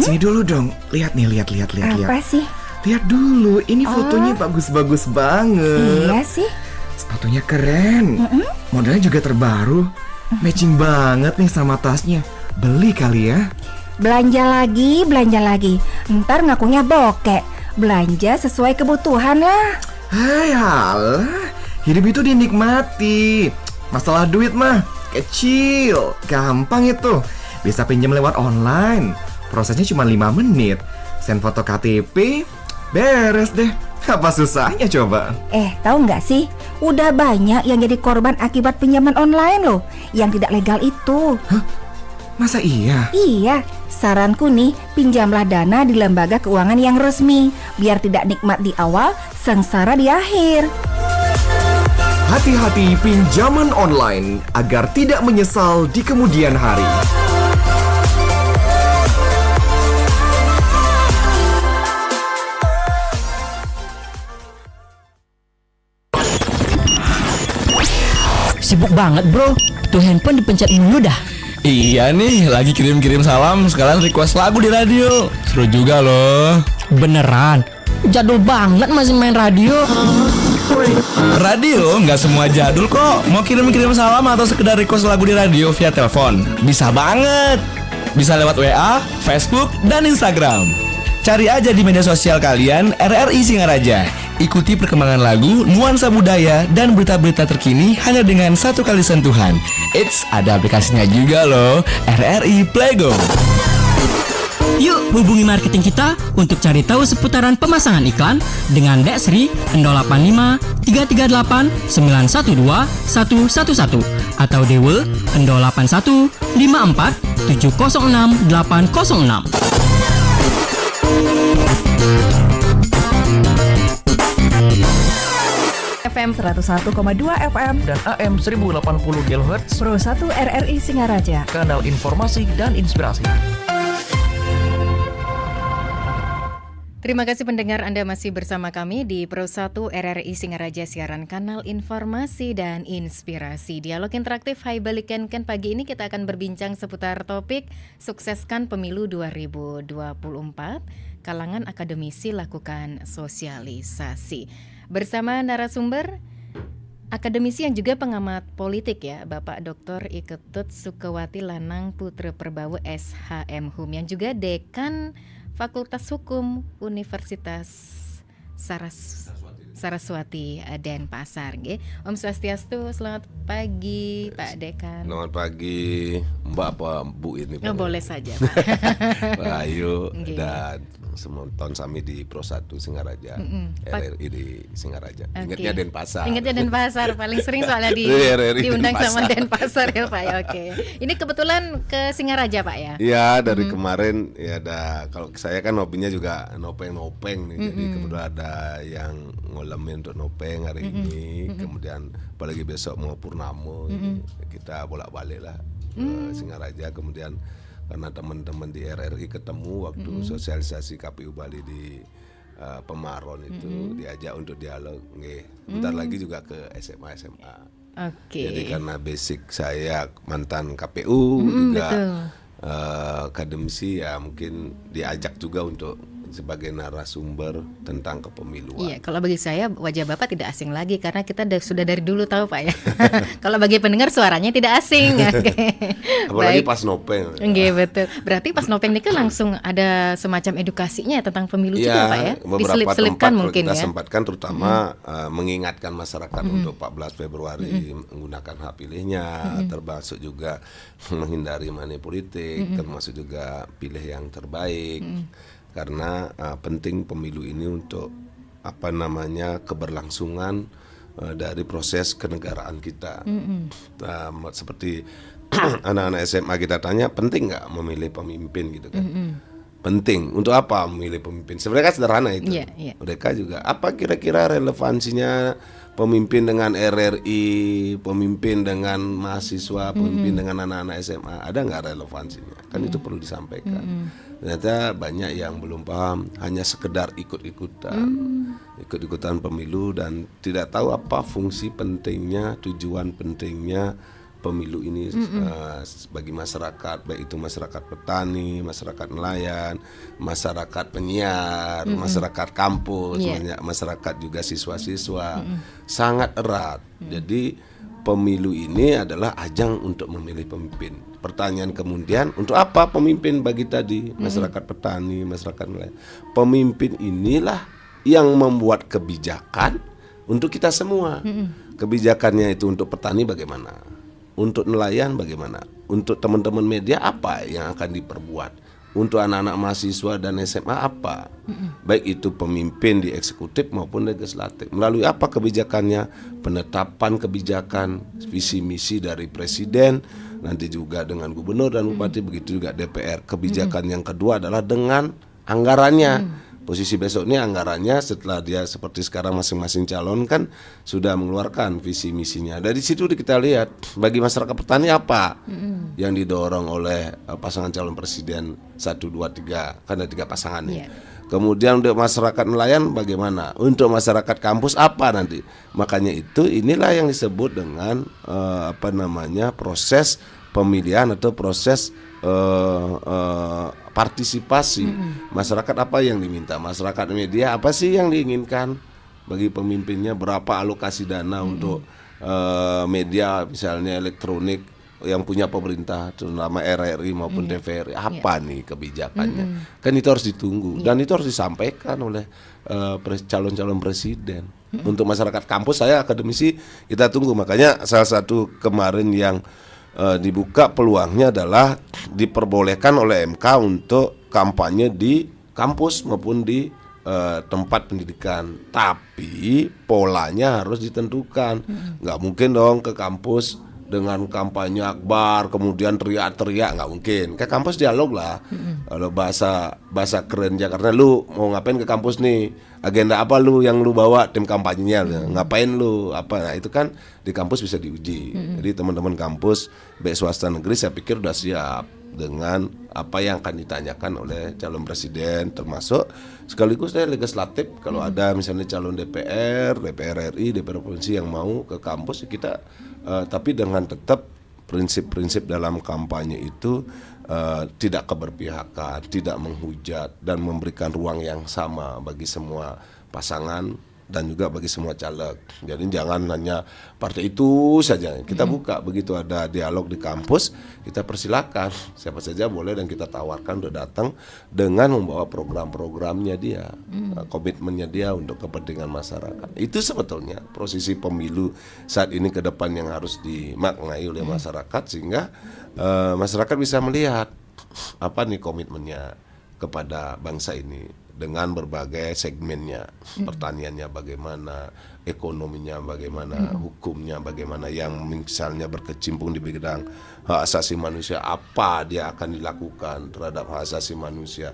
Sini dulu dong. Lihat nih, lihat. Apa sih? Lihat dulu, ini fotonya bagus-bagus banget. Iya sih. Sepatunya keren. Modelnya juga terbaru. Matching banget nih sama tasnya. Beli kali ya. Belanja lagi. Ntar ngakunya bokek. Belanja sesuai kebutuhan lah. Hai, halah. Hidup itu dinikmati. Masalah duit mah kecil, gampang itu. Bisa pinjam lewat online. Prosesnya cuma 5 menit. Send foto KTP, beres deh. Apa susahnya coba? Tahu nggak sih? Udah banyak yang jadi korban akibat pinjaman online loh, yang tidak legal itu. Hah? Masa iya? Iya, saranku nih, pinjamlah dana di lembaga keuangan yang resmi, biar tidak nikmat di awal, sengsara di akhir. Hati-hati pinjaman online agar tidak menyesal di kemudian hari. Sibuk banget bro, tuh handphone dipencet mulu dah. Iya nih, lagi kirim-kirim salam, sekalian request lagu di radio. Seru juga loh. Beneran, jadul banget masih main radio. Radio nggak semua jadul kok. Mau kirim-kirim salam atau sekedar request lagu di radio via telepon, bisa banget. Bisa lewat WA, Facebook, dan Instagram. Cari aja di media sosial kalian RRI Singaraja. Ikuti perkembangan lagu, nuansa budaya, dan berita-berita terkini hanya dengan satu kali sentuhan. Eits, ada aplikasinya juga loh, RRI Playgo. Yuk hubungi marketing kita untuk cari tahu seputaran pemasangan iklan dengan Desri 085 338 912 111 atau Dewe 081 54 706 806. FM 101,2 FM dan AM 1080 kHz Pro 1 RRI Singaraja, kanal informasi dan inspirasi. Terima kasih pendengar, Anda masih bersama kami di Pro 1 RRI Singaraja, siaran kanal informasi dan inspirasi. Dialog interaktif Hai Balikan Kan. Pagi ini kita akan berbincang seputar topik Sukseskan Pemilu 2024, kalangan akademisi lakukan sosialisasi. Bersama narasumber akademisi yang juga pengamat politik ya, Bapak Dr. Iketut Sukawati Lanang Putra Perbawu SHM HUM, yang juga Dekan Fakultas Hukum Universitas Saraswati Denpasar. Om Swastiastu, selamat pagi Pak Dekan. Selamat pagi Mbak apa Bu ini? Boleh saja Pak. Pak Ayu dan Semonton Sami di Pro 1 Singaraja, RRI di Singaraja. Ingatnya Denpasar. Ingatnya Denpasar, paling sering soalnya diundang sama Denpasar ya Pak ya. Oke. Ini kebetulan ke Singaraja Pak ya? Iya, dari kemarin ya ada, kalau saya kan hobinya juga nopeng nih. Jadi kebetulan ada yang ngulamin untuk nopeng hari ini. Kemudian apalagi besok mau purnama, kita bolak-balik lah ke Singaraja. Kemudian karena teman-teman di RRI ketemu waktu sosialisasi KPU Bali di Pemaron itu, diajak untuk dialog. Bentar lagi juga ke SMA. Jadi karena basic saya mantan KPU juga akademisi, ya mungkin diajak juga untuk sebagai narasumber tentang kepemiluan. Iya, kalau bagi saya wajah Bapak tidak asing lagi karena kita sudah dari dulu tahu Pak ya. Kalau bagi pendengar suaranya tidak asing. Apalagi pas nopeng. Betul. Berarti pas nopeng ini kan langsung ada semacam edukasinya tentang pemilu juga Pak ya. Diselip-selipkan mungkin kita ya. sempatkan terutama mengingatkan masyarakat untuk 14 Februari menggunakan hak pilihnya, termasuk juga menghindari money politik, termasuk juga pilih yang terbaik. Karena penting pemilu ini untuk keberlangsungan dari proses kenegaraan kita. Seperti anak-anak SMA kita tanya, penting nggak memilih pemimpin gitu kan? Penting. Untuk apa memilih pemimpin? Sebenarnya kan sederhana itu. Mereka juga apa kira-kira relevansinya pemimpin dengan RRI, pemimpin dengan mahasiswa, pemimpin dengan anak-anak SMA? Ada nggak relevansinya? Kan itu perlu disampaikan. Ternyata banyak yang belum paham, hanya sekedar ikut-ikutan pemilu dan tidak tahu apa fungsi pentingnya, tujuan pentingnya pemilu ini bagi masyarakat, baik itu masyarakat petani, masyarakat nelayan, masyarakat penyiar, masyarakat kampus, masyarakat juga siswa-siswa, sangat erat. Jadi pemilu ini adalah ajang untuk memilih pemimpin. Pertanyaan kemudian, untuk apa pemimpin bagi tadi masyarakat petani, masyarakat nelayan? Pemimpin inilah yang membuat kebijakan untuk kita semua. Kebijakannya itu untuk petani bagaimana? Untuk nelayan bagaimana? Untuk teman-teman media apa yang akan diperbuat? Untuk anak-anak mahasiswa dan SMA apa? Baik itu pemimpin di eksekutif maupun legislatif. Melalui apa kebijakannya? Penetapan kebijakan, visi misi dari presiden, nanti juga dengan gubernur dan bupati, begitu juga DPR. Kebijakan yang kedua adalah dengan anggarannya. Posisi besok ini anggarannya setelah dia seperti sekarang masing-masing calon kan sudah mengeluarkan visi misinya. Dari situ kita lihat bagi masyarakat petani apa yang didorong oleh pasangan calon presiden 1, 2, 3, kan ada 3 pasangan nih. Kemudian untuk masyarakat nelayan bagaimana? Untuk masyarakat kampus apa nanti? Makanya inilah yang disebut dengan proses pemilihan atau proses partisipasi. Masyarakat apa yang diminta? Masyarakat media apa sih yang diinginkan bagi pemimpinnya? Berapa alokasi dana untuk media misalnya elektronik yang punya pemerintah, terutama RRI maupun TVRI, apa nih kebijakannya? Kan itu harus ditunggu dan itu harus disampaikan oleh calon-calon presiden. Untuk masyarakat kampus, saya akademisi, kita tunggu. Makanya salah satu kemarin yang dibuka peluangnya adalah diperbolehkan oleh MK untuk kampanye di kampus maupun di tempat pendidikan, tapi polanya harus ditentukan. Nggak mungkin dong ke kampus dengan kampanye akbar kemudian teriak-teriak, nggak mungkin. Ke kampus dialog lah. Kalau bahasa keren Jakarta, lu mau ngapain ke kampus nih? Agenda apa lu yang lu bawa tim kampanyenya? Ngapain lu apa? Nah itu kan di kampus bisa diuji. Jadi teman-teman kampus baik swasta negeri saya pikir udah siap dengan apa yang akan ditanyakan oleh calon presiden, termasuk sekaligus dari legislatif. Kalau ada misalnya calon DPR RI, DPR provinsi yang mau ke kampus, kita tapi dengan tetap prinsip-prinsip dalam kampanye itu tidak keberpihakan, tidak menghujat, dan memberikan ruang yang sama bagi semua pasangan dan juga bagi semua caleg. Jadi jangan hanya partai itu saja. Kita buka, begitu ada dialog di kampus, kita persilakan siapa saja boleh dan kita tawarkan untuk datang dengan membawa program-programnya dia, komitmennya dia untuk kepentingan masyarakat. Itu sebetulnya posisi pemilu saat ini ke depan yang harus dimaknai oleh masyarakat, sehingga masyarakat bisa melihat apa nih komitmennya kepada bangsa ini dengan berbagai segmennya, pertaniannya bagaimana, ekonominya bagaimana, hukumnya bagaimana, yang misalnya berkecimpung di bidang hak asasi manusia, apa dia akan dilakukan terhadap hak asasi manusia,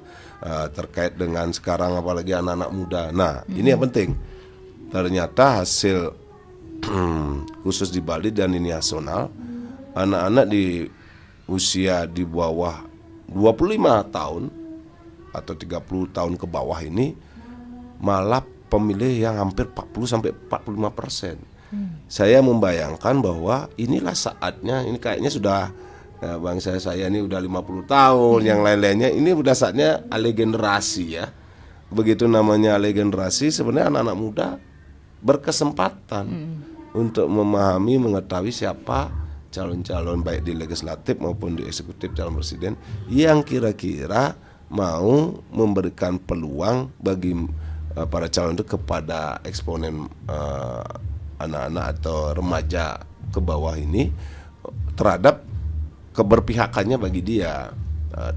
terkait dengan sekarang apalagi anak-anak muda. Nah ini yang penting. Ternyata hasil khusus di Bali dan ini nasional, anak-anak di usia di bawah 25 tahun atau 30 tahun ke bawah ini malah pemilih yang hampir 40-45%. Saya membayangkan bahwa inilah saatnya, ini kayaknya sudah bangsa saya ini udah 50 tahun, yang lain-lainnya ini udah saatnya alih generasi ya. Begitu namanya alih generasi, sebenarnya anak-anak muda berkesempatan untuk memahami, mengetahui siapa calon-calon baik di legislatif maupun di eksekutif calon presiden yang kira-kira mau memberikan peluang bagi para calon itu kepada eksponen anak-anak atau remaja ke bawah ini terhadap keberpihakannya bagi dia,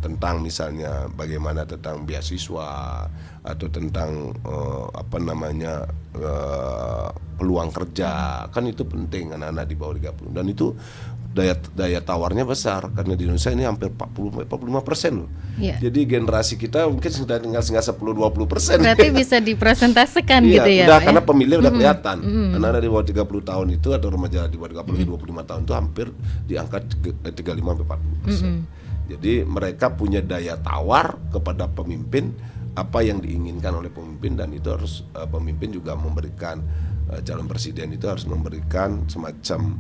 tentang misalnya bagaimana tentang beasiswa atau tentang peluang kerja. Kan itu penting anak-anak di bawah 30, dan itu daya tawarnya besar karena di Indonesia ini hampir 40-45% loh. Jadi generasi kita mungkin sudah tinggal 10-20%. Berarti bisa dipresentasikan gitu ya, udah, Pak, karena ya? pemilih udah kelihatan. Anak-anak di bawah 30 tahun itu atau remaja di bawah 25 tahun itu hampir di angka 35-40%. Jadi mereka punya daya tawar kepada pemimpin, apa yang diinginkan oleh pemimpin, dan itu harus pemimpin juga memberikan, calon presiden itu harus memberikan semacam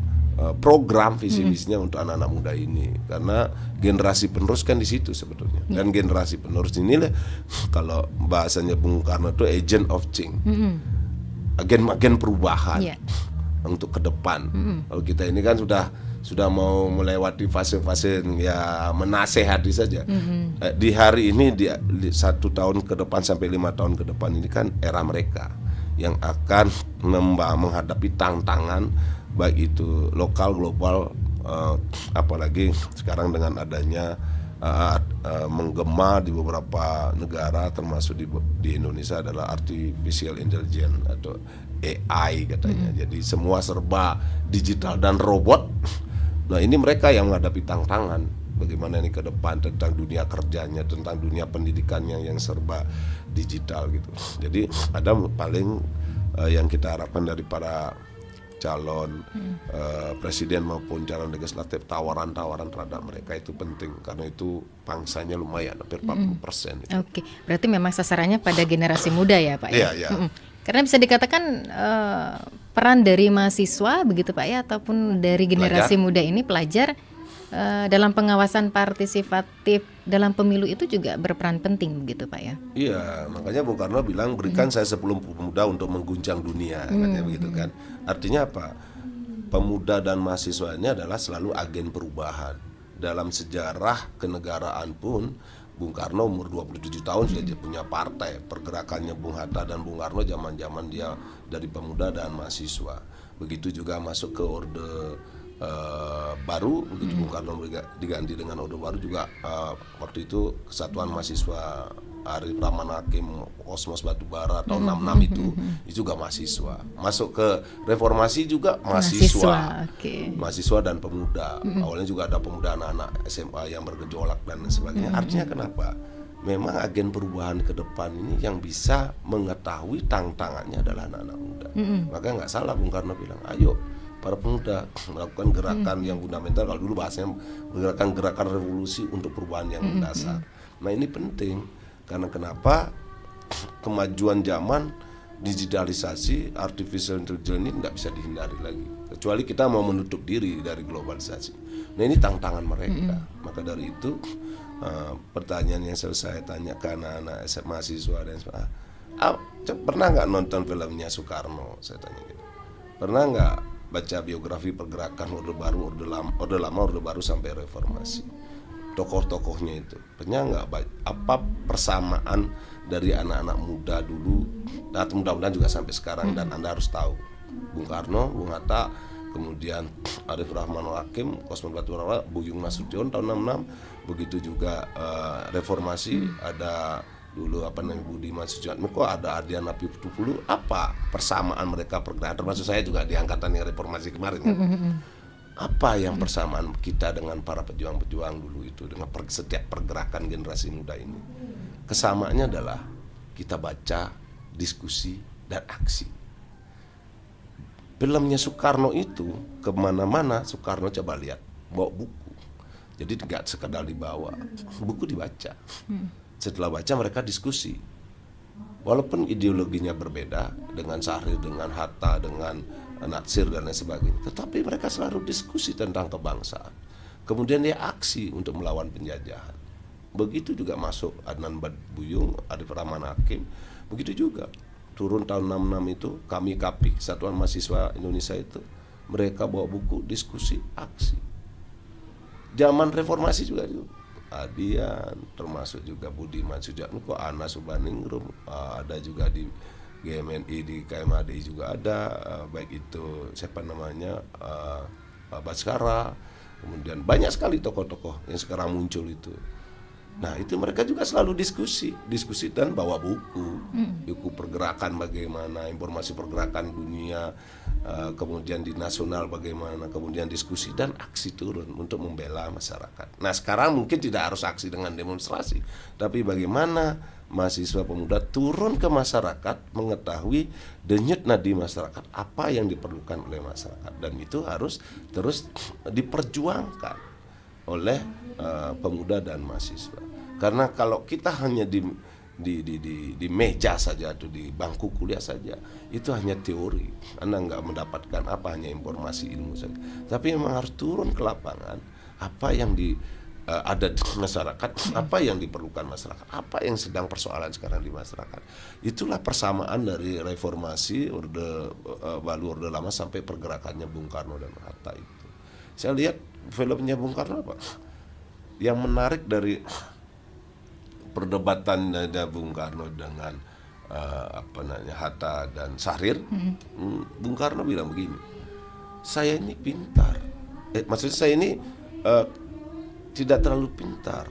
program visi misinya untuk anak-anak muda ini, karena generasi penerus kan di situ sebetulnya. Dan generasi penerus inilah kalau bahasanya Bung Karno itu agent of change, agen perubahan untuk ke depan. Kalau kita ini kan sudah mau melewati fase-fase ya menasehati saja. Di hari ini di 1 tahun ke depan sampai 5 tahun ke depan ini kan era mereka yang akan menghadapi tantangan baik itu lokal, global, apalagi sekarang dengan adanya menggema di beberapa negara termasuk di Indonesia adalah artificial intelligence atau AI katanya. Jadi semua serba digital dan robot. Nah ini mereka yang menghadapi tantangan bagaimana ini ke depan tentang dunia kerjanya, tentang dunia pendidikannya yang serba digital gitu. Jadi ada paling yang kita harapkan dari para calon presiden maupun calon legislatif, tawaran-tawaran terhadap mereka itu penting karena itu pangsanya lumayan hampir 40%. Oke, berarti memang sasarannya pada generasi muda ya Pak ya? Iya. Karena bisa dikatakan peran dari mahasiswa begitu Pak ya, ataupun dari generasi muda ini pelajar dalam pengawasan partisipatif dalam pemilu itu juga berperan penting begitu Pak ya? Iya, makanya Bung Karno bilang berikan saya 10 pemuda untuk mengguncang dunia, katanya begitu kan. Artinya apa? Pemuda dan mahasiswa ini adalah selalu agen perubahan. Dalam sejarah kenegaraan pun Bung Karno umur 27 tahun sudah punya partai. Pergerakannya Bung Hatta dan Bung Karno zaman-zaman dia dari pemuda dan mahasiswa. Begitu juga masuk ke Orde Baru, begitu Bung Karno diganti dengan Orde Baru juga waktu itu Kesatuan Mahasiswa Arif Rahman Hakim Kosmos Batubara tahun 66 itu juga mahasiswa. Masuk ke reformasi juga mahasiswa. Mahasiswa dan pemuda. Awalnya juga ada pemuda anak-anak SMA yang bergejolak dan sebagainya. Artinya kenapa? Memang agen perubahan ke depan ini yang bisa mengetahui tantangannya adalah anak-anak muda. Maka nggak salah Bung Karno bilang, ayo para pemuda melakukan gerakan yang fundamental. Kalau dulu bahasanya gerakan revolusi untuk perubahan yang mendasar. Nah ini penting karena kenapa kemajuan zaman digitalisasi, artificial intelligence ini tidak bisa dihindari lagi. Kecuali kita mau menutup diri dari globalisasi. Nah ini tantangan mereka. Maka dari itu pertanyaan yang selalu saya tanya ke anak-anak mahasiswa dan sebagainya, pernah nggak nonton filmnya Soekarno? Saya tanya gitu. Pernah nggak baca biografi pergerakan Orde Baru, Orde Lama, Orde Baru sampai Reformasi? Tokoh-tokohnya itu pernah nggak apa persamaan dari anak-anak muda dulu, dan mudah-mudahan juga sampai sekarang. Dan Anda harus tahu Bung Karno, Bung Hatta, kemudian Arif Rahman Hakim, Kosmos Batubara, Buyung Nasution tahun 66, begitu juga reformasi ada dulu Budiman Sujatmiko, ada Ardiana Pitupulu. Apa persamaan mereka pergerakan, termasuk saya juga di angkatan yang reformasi kemarin kan? Apa yang persamaan kita dengan para pejuang-pejuang dulu itu dengan setiap pergerakan generasi muda ini? Kesamaannya adalah kita baca, diskusi, dan aksi. Filmnya Soekarno itu kemana-mana Soekarno coba lihat bawa buku. Jadi tidak sekedar dibawa, buku dibaca. Setelah baca mereka diskusi. Walaupun ideologinya berbeda dengan Syahrir, dengan Hatta, dengan Natsir dan lain sebagainya, tetapi mereka selalu diskusi tentang kebangsaan. Kemudian dia aksi untuk melawan penjajahan. Begitu juga masuk Adnan Buyung, Arif Rahman Hakim. Begitu juga turun tahun 66 itu kami KAPI, Kesatuan Mahasiswa Indonesia itu, mereka bawa buku, diskusi, aksi. Zaman reformasi juga itu Adian, termasuk juga Budiman Sujatmiko, Ana Subaningrum, ada juga di GMNI, di KMADI juga ada, baik itu siapa namanya Baskara, kemudian banyak sekali tokoh-tokoh yang sekarang muncul itu. Nah itu mereka juga selalu diskusi dan bawa buku pergerakan bagaimana, informasi pergerakan dunia, kemudian di nasional bagaimana, kemudian diskusi dan aksi turun untuk membela masyarakat. Nah sekarang mungkin tidak harus aksi dengan demonstrasi, tapi bagaimana mahasiswa pemuda turun ke masyarakat, mengetahui denyut nadi masyarakat, apa yang diperlukan oleh masyarakat, dan itu harus terus diperjuangkan oleh pemuda dan mahasiswa. Karena kalau kita hanya di meja saja atau di bangku kuliah saja, itu hanya teori. Anda nggak mendapatkan apa, hanya informasi ilmu saja. Tapi memang harus turun ke lapangan, apa yang ada di masyarakat, apa yang diperlukan masyarakat, apa yang sedang persoalan sekarang di masyarakat. Itulah persamaan dari reformasi Orde Baru, Orde Lama sampai pergerakannya Bung Karno dan Hatta itu. Saya lihat filmnya Bung Karno apa? Yang menarik dari perdebatan ada Bung Karno dengan Hatta dan Syahrir, Bung Karno bilang begini, saya ini pintar, maksudnya saya ini tidak terlalu pintar,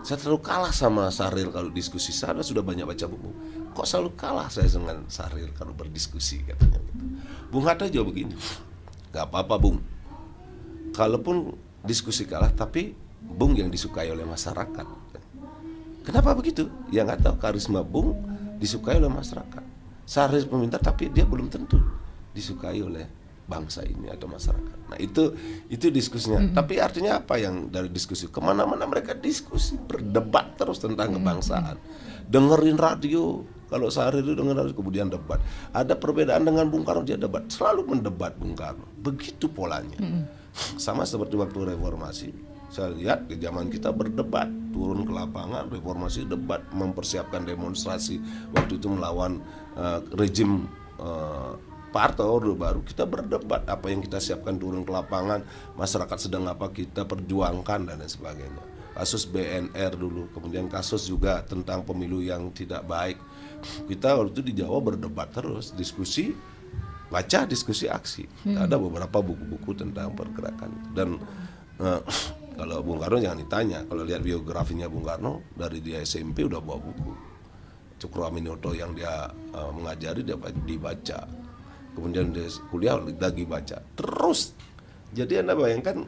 saya terlalu kalah sama Syahrir kalau diskusi. Saya sudah banyak baca buku, kok selalu kalah saya dengan Syahrir kalau berdiskusi, katanya gitu. Bung Hatta jawab begini, gak apa-apa Bung, kalaupun diskusi kalah, tapi Bung yang disukai oleh masyarakat. Kenapa begitu? Ya nggak tahu, karisma Bung disukai oleh masyarakat. Syahrir pemintar, tapi dia belum tentu disukai oleh bangsa ini atau masyarakat. Nah itu diskusinya. Tapi artinya apa yang dari diskusi? Kemana-mana mereka diskusi, berdebat terus tentang kebangsaan. Dengerin radio. Kalau Syahrir itu dengerin radio kemudian debat. Ada perbedaan dengan Bung Karno, dia debat. Selalu mendebat Bung Karno. Begitu polanya. Sama seperti waktu reformasi. Saya lihat di zaman kita berdebat, turun ke lapangan, reformasi, debat, mempersiapkan demonstrasi. Waktu itu melawan rejim Pak Harto, Orde Baru, kita berdebat apa yang kita siapkan, turun ke lapangan, masyarakat sedang apa kita perjuangkan dan lain sebagainya. Kasus BNR dulu, kemudian kasus juga tentang pemilu yang tidak baik. Kita waktu itu di Jawa berdebat terus, diskusi, baca, diskusi, aksi. Ada beberapa buku-buku tentang pergerakan. Dan kalau Bung Karno jangan ditanya, kalau lihat biografinya Bung Karno, dari dia SMP udah bawa buku. Cokro Aminoto yang dia mengajari dia dibaca. Kemudian dia kuliah lagi baca terus. Jadi Anda bayangkan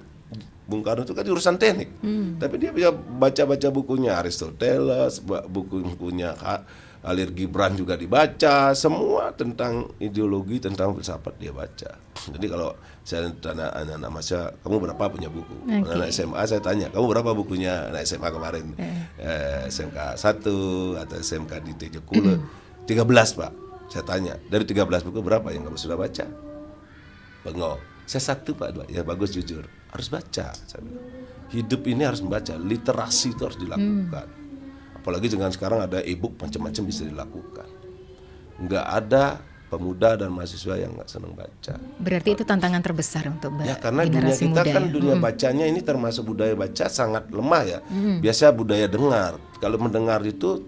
Bung Karno itu kan urusan teknik, tapi dia bisa baca bukunya Aristoteles, bukunya Khalil Gibran juga dibaca, semua tentang ideologi, tentang filsafat dia baca. Jadi kalau saya tanya anak-anak masa, kamu berapa punya buku? Anak SMA saya tanya, kamu berapa bukunya anak SMA kemarin? SMK 1 atau SMK di Tejokule? 13 Pak. Saya tanya, dari 13 buku berapa yang kamu sudah baca? Bengong. Saya 1 Pak, 2. Ya bagus, jujur. Harus baca. Saya bilang. Hidup ini harus membaca. Literasi itu harus dilakukan. Apalagi dengan sekarang ada e-book, macam-macam bisa dilakukan. Nggak ada pemuda dan mahasiswa yang nggak senang baca. Berarti itu tantangan terbesar untuk ya, karena dunia kita muda, kan dunia bacanya ini termasuk budaya baca sangat lemah ya. Biasa budaya dengar. Kalau mendengar itu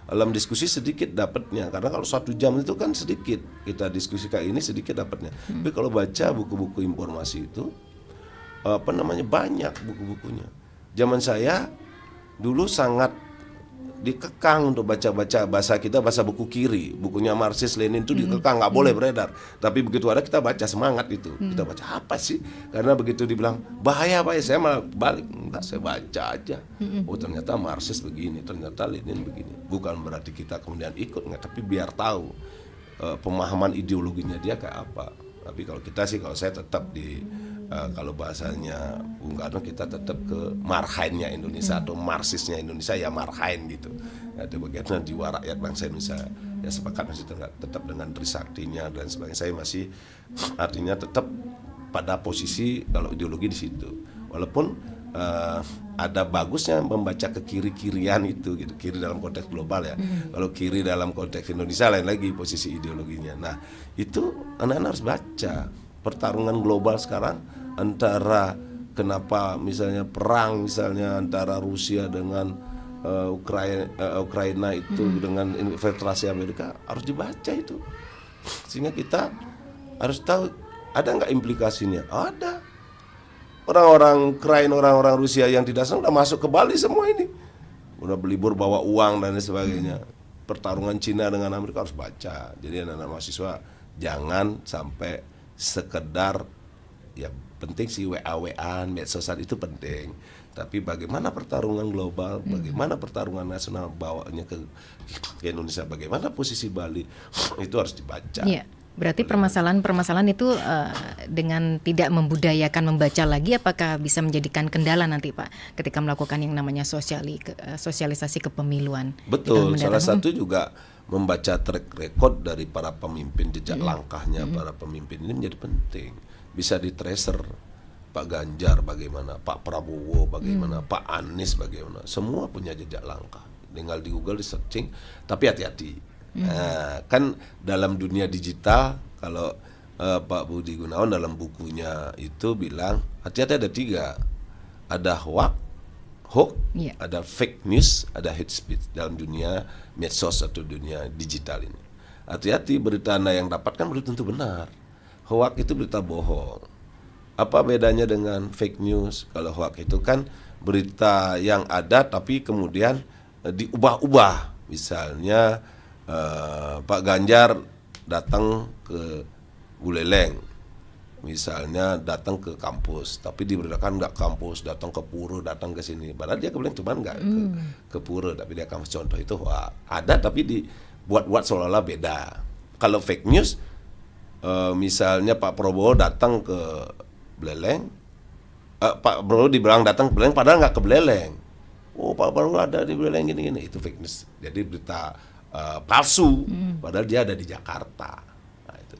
dalam diskusi sedikit dapatnya, karena kalau 1 jam itu kan sedikit kita diskusi kayak ini, sedikit dapatnya. Tapi kalau baca buku-buku informasi itu banyak buku-bukunya. Zaman saya dulu sangat dikekang untuk baca-baca bahasa kita, bahasa buku kiri, bukunya Marxis Lenin itu dikekang, nggak boleh beredar. Tapi begitu ada kita baca, semangat itu. Kita baca apa sih? Karena begitu dibilang bahaya Pak, saya malah balik, enggak, saya baca aja. Oh ternyata Marxis begini, ternyata Lenin begini. Bukan berarti kita kemudian ikut, enggak, tapi biar tahu pemahaman ideologinya dia kayak apa. Tapi kalau kita sih, kalau saya tetap di kalau bahasanya Bung Karno, kita tetap ke marhainnya Indonesia atau Marxisnya Indonesia, ya marhain gitu. Itu bagaimana jiwa rakyat bangsa Indonesia, ya sepakat masih tetap dengan Trisaktinya dan sebagainya. Saya masih artinya tetap pada posisi kalau ideologi di situ. Walaupun ada bagusnya membaca ke kiri-kirian itu gitu, kiri dalam konteks global ya. Kalau kiri dalam konteks Indonesia lain lagi posisi ideologinya. Nah, itu anak-anak harus baca. Pertarungan global sekarang antara kenapa misalnya perang misalnya antara Rusia dengan Ukraina itu dengan infiltrasi Amerika, harus dibaca itu. Sehingga kita harus tahu ada nggak implikasinya. Ada. Orang-orang Ukraina, orang-orang Rusia yang tidak senang udah masuk ke Bali semua ini. Udah berlibur bawa uang dan sebagainya. Pertarungan Cina dengan Amerika harus baca. Jadi anak-anak mahasiswa jangan sampai sekedar, ya penting sih WA-WAan, medsosan itu penting. Tapi bagaimana pertarungan global, bagaimana pertarungan nasional bawanya ke Indonesia, bagaimana posisi Bali, itu harus dibaca. Berarti permasalahan-permasalahan itu dengan tidak membudayakan membaca lagi, apakah bisa menjadikan kendala nanti Pak ketika melakukan yang namanya sosialisasi kepemiluan? Betul, salah satu juga membaca track record dari para pemimpin, jejak langkahnya para pemimpin ini menjadi penting. Bisa di-tracer Pak Ganjar bagaimana, Pak Prabowo bagaimana, Pak Anies bagaimana, semua punya jejak langkah. Tinggal di Google, di searching, tapi hati-hati. Nah, kan dalam dunia digital, kalau Pak Budi Gunawan dalam bukunya itu bilang hati-hati ada 3, ada hoax, ada fake news, ada hate speech dalam dunia medsos atau dunia digital ini. Hati-hati, berita Anda yang dapatkan belum tentu benar. Hoax itu berita bohong. Apa bedanya dengan fake news? Kalau hoax itu kan berita yang ada tapi kemudian diubah-ubah. Misalnya Pak Ganjar datang ke Buleleng, misalnya datang ke kampus, tapi diberitakan nggak kampus, datang ke Pura, datang ke sini. Padahal dia kemudian cuma nggak ke Pura, tapi dia kampus. Contoh itu ada tapi dibuat-buat seolah-olah beda. Kalau fake news, misalnya Pak Prabowo datang ke Buleleng, Pak Prabowo dibilang datang ke Buleleng, padahal nggak ke Buleleng. Oh, Pak Prabowo ada di Buleleng gini-gini, itu fake news. Jadi berita palsu, padahal dia ada di Jakarta.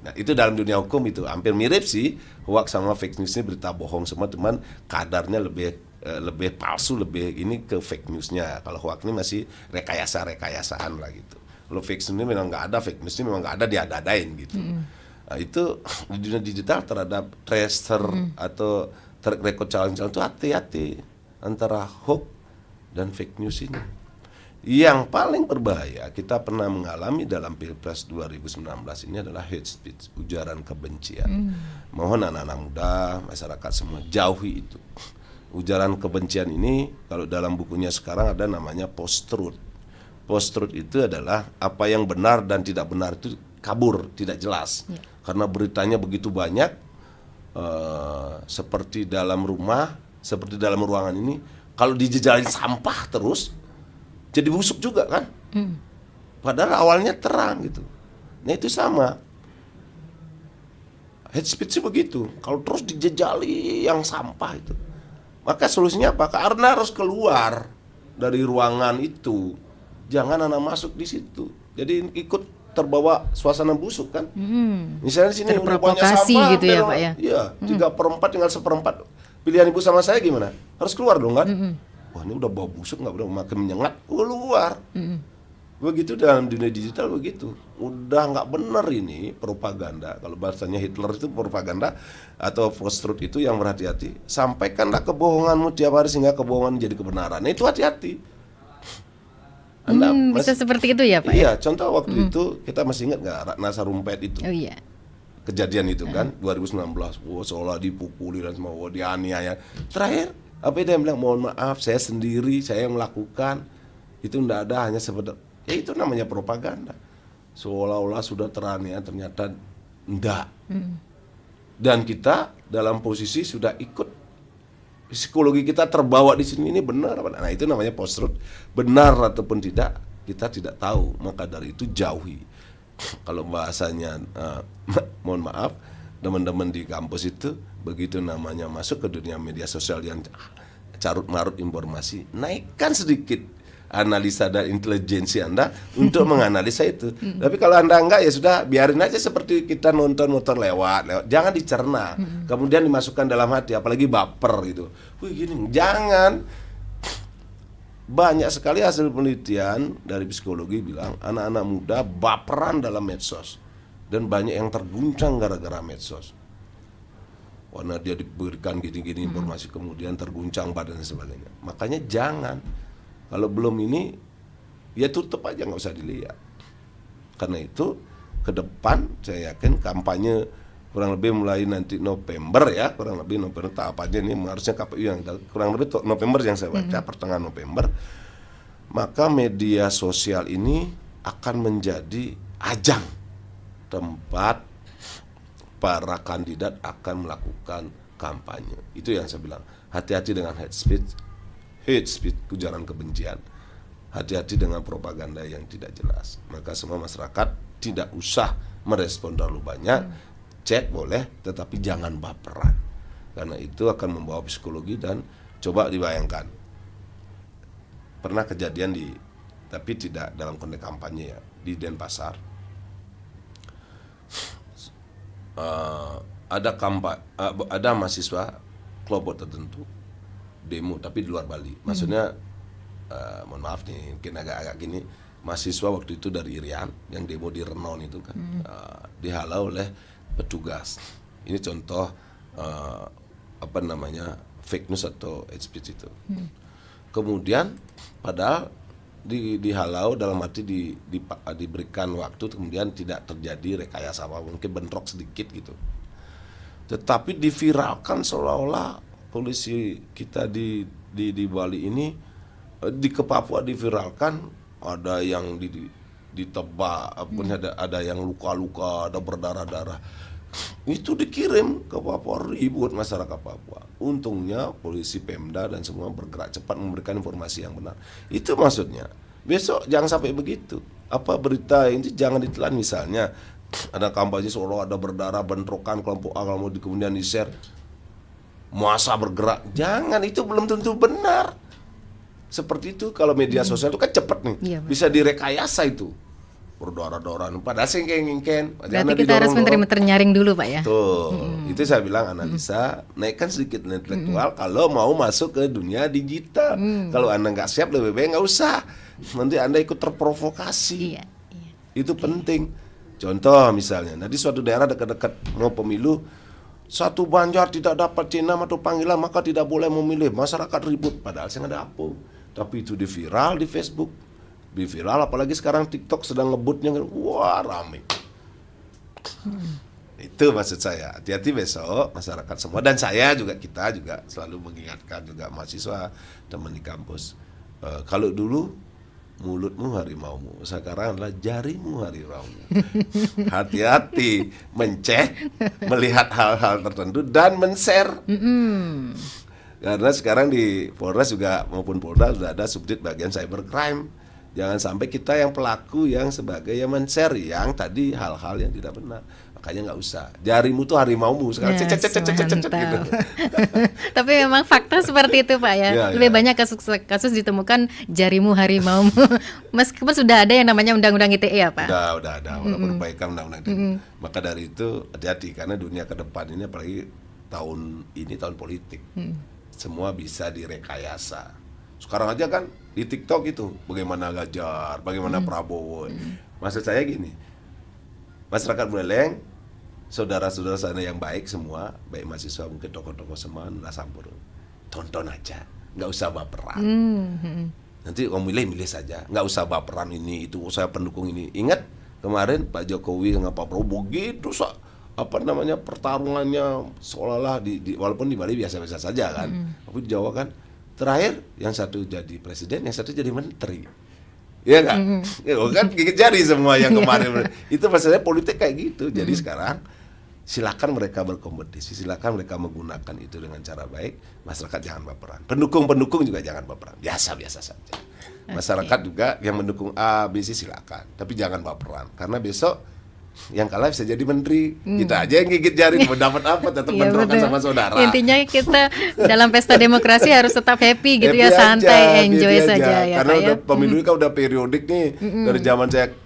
Nah, itu dalam dunia hukum itu hampir mirip sih, hoax sama fake news ini berita bohong semua, cuman kadarnya lebih palsu, lebih ini ke fake newsnya. Kalau hoax ini masih rekayasaan lah gitu. Kalau fake news ini memang nggak ada, fake news ini memang nggak ada, diada-adain gitu. Nah, itu di dunia digital terhadap tracer atau track record calon-calon itu hati-hati antara hoax dan fake news ini. Yang paling berbahaya kita pernah mengalami dalam Pilpres 2019 ini adalah hate speech, ujaran kebencian. Mohon anak-anak muda, masyarakat semua jauhi itu. Ujaran kebencian ini kalau dalam bukunya sekarang ada namanya post-truth. Post-truth itu adalah apa yang benar dan tidak benar itu kabur, tidak jelas. Karena beritanya begitu banyak, seperti dalam rumah, seperti dalam ruangan ini, kalau dijejalin sampah terus, jadi busuk juga kan. Padahal awalnya terang gitu. Nah itu sama, hate speech begitu. Kalau terus dijejali yang sampah itu, maka solusinya apa? Karena harus keluar dari ruangan itu, jangan anak masuk di situ. Jadi ikut terbawa suasana busuk kan. Misalnya di sini rupanya sampah gitu ya Pak ya. Iya, 3/4 tinggal 1/4. Pilihan ibu sama saya gimana? Harus keluar dong kan. Wah ini udah bau busuk, nggak udah makin menyengat, keluar. Begitu dalam dunia digital begitu, udah nggak benar ini propaganda. Kalau bahasanya Hitler itu propaganda atau post-truth itu yang berhati-hati. Sampaikanlah kebohonganmu tiap hari sehingga kebohongan menjadi kebenaran. Nah itu hati-hati. Bisa seperti itu ya Pak? Iya, contoh waktu itu kita masih ingat nggak Ratna Sarumpait itu? Oh iya. Kejadian itu kan 2019, seolah dipukuli dan semua, dianiaya. Terakhir apa dia bilang, mohon maaf saya sendiri, saya yang melakukan, itu tidak ada, hanya sekedar, ya itu namanya propaganda. Seolah-olah sudah teraniaya, ternyata enggak. Dan kita dalam posisi sudah ikut, psikologi kita terbawa di sini, ini benar apa? Nah itu namanya post-truth, benar ataupun tidak kita tidak tahu, maka dari itu jauhi. Kalau bahasanya mohon maaf, teman-teman di kampus itu begitu namanya masuk ke dunia media sosial yang carut-marut informasi, naikkan sedikit analisa dan intelijensi Anda untuk menganalisa itu. Tapi kalau Anda enggak, ya sudah biarin aja seperti kita nonton motor lewat. Jangan dicerna, kemudian dimasukkan dalam hati, apalagi baper gitu. Wih gini, jangan. Banyak sekali hasil penelitian dari psikologi bilang anak-anak muda baperan dalam medsos. Dan banyak yang terguncang gara-gara medsos. Karena dia diberikan gini-gini informasi, kemudian terguncang badan dan sebagainya. Makanya jangan. Kalau belum ini, ya tutup aja, nggak usah dilihat. Karena itu, ke depan saya yakin kampanye kurang lebih mulai nanti November ya, kurang lebih November tahapannya ini harusnya KPU yang kurang lebih November yang saya baca, pertengahan November. Maka media sosial ini akan menjadi ajang tempat para kandidat akan melakukan kampanye. Itu yang saya bilang, hati-hati dengan hate speech, ujaran kebencian. Hati-hati dengan propaganda yang tidak jelas. Maka semua masyarakat tidak usah merespon terlalu banyak, chat boleh, tetapi jangan baperan, karena itu akan membawa psikologi. Dan coba dibayangkan, pernah kejadian tapi tidak dalam konteks kampanye ya, di Denpasar. Ada mahasiswa kelompok tertentu demo, tapi di luar Bali. Maksudnya, mohon maaf nih, mungkin agak-agak gini, mahasiswa waktu itu dari Irian yang demo di Renon itu kan, dihalau oleh petugas. Ini contoh fake news atau hate speech itu. Kemudian padahal dihalau dalam arti diberikan waktu, kemudian tidak terjadi rekayasa apa, mungkin bentrok sedikit gitu. Tetapi diviralkan seolah-olah polisi kita di Bali ini, di ke Papua diviralkan ada yang ditebak, ada yang luka-luka, ada berdarah-darah. Itu dikirim ke Papua, ribut masyarakat Papua. Untungnya polisi Pemda dan semua bergerak cepat memberikan informasi yang benar. Itu maksudnya. Besok jangan sampai begitu. Berita ini jangan ditelan, misalnya ada kampanye seolah ada berdarah, bentrokan kelompok A, kalau kemudian di-share, masa bergerak. Jangan, itu belum tentu benar. Seperti itu kalau media sosial itu kan cepat nih. Iya, bisa direkayasa itu. Berdarah-darahan, padahal singkeng-ngingken. Berarti kita harus pintar-pintar nyaring dulu Pak ya. Tuh, itu saya bilang analisa, naikkan sedikit intelektual kalau mau masuk ke dunia digital. Kalau Anda nggak siap, lebih baik nggak usah. Nanti Anda ikut terprovokasi. Iya. Itu penting. Contoh misalnya, di suatu daerah dekat-dekat mau pemilu, satu Banjar tidak dapat C6 atau panggilan, maka tidak boleh memilih. Masyarakat ribut, padahal saya nggak ada apa. Tapi itu di-viral di Facebook. Viral, apalagi sekarang TikTok sedang ngebutnya, wah rame. Itu maksud saya, hati-hati besok masyarakat semua, dan kita juga selalu mengingatkan juga mahasiswa, teman di kampus, kalau dulu mulutmu harimaumu, sekarang adalah jarimu harimaumu. Hati-hati mencet, melihat hal-hal tertentu dan men-share. Karena sekarang di Polres juga maupun Polda sudah ada subdit bagian cybercrime. Jangan sampai kita yang pelaku yang sebagai yang men-share yang tadi hal-hal yang tidak benar. Makanya nggak usah. Jarimu tuh harimaumu sekarang. Gitu. Tapi memang fakta seperti itu Pak ya. Lebih banyak kasus ditemukan jarimu harimaumu. Meskipun sudah ada yang namanya undang-undang ITE ya Pak. Udah ada. Perbaikan undang-undang ITE. Maka dari itu hati-hati, karena dunia ke depan ini, apalagi tahun ini tahun politik, semua bisa direkayasa. Sekarang aja kan di TikTok itu bagaimana Ganjar, bagaimana Prabowo. Maksud saya gini, masyarakat Buleleng, saudara-saudara sana yang baik semua, baik mahasiswa, mungkin tokoh-tokoh semua, Sampur, tonton aja, nggak usah baperan. Nanti kalau milih saja, nggak usah baperan ini itu, saya pendukung ini. Ingat kemarin Pak Jokowi dengan Pak Prabowo begitu pertarungannya seolah-olah walaupun di Bali biasa-biasa saja kan, tapi di Jawa kan. Terakhir yang satu jadi presiden, yang satu jadi menteri. Iya nggak? Kan gigit jari semua yang kemarin. Itu maksudnya politik kayak gitu. Jadi sekarang silakan mereka berkompetisi, silakan mereka menggunakan itu dengan cara baik. Masyarakat jangan baperan. Pendukung juga jangan baperan. Biasa-biasa saja. Masyarakat juga yang mendukung A, B, C silakan. Tapi jangan baperan. Karena besok yang kalah bisa jadi menteri. Kita aja yang gigit jari, mau dapat apa, tetap bentrokan sama saudara. Intinya kita dalam pesta demokrasi harus tetap happy gitu ya, santai, enjoy saja ya karena Pak ya. Pemilu kan udah periodik nih. Dari zaman saya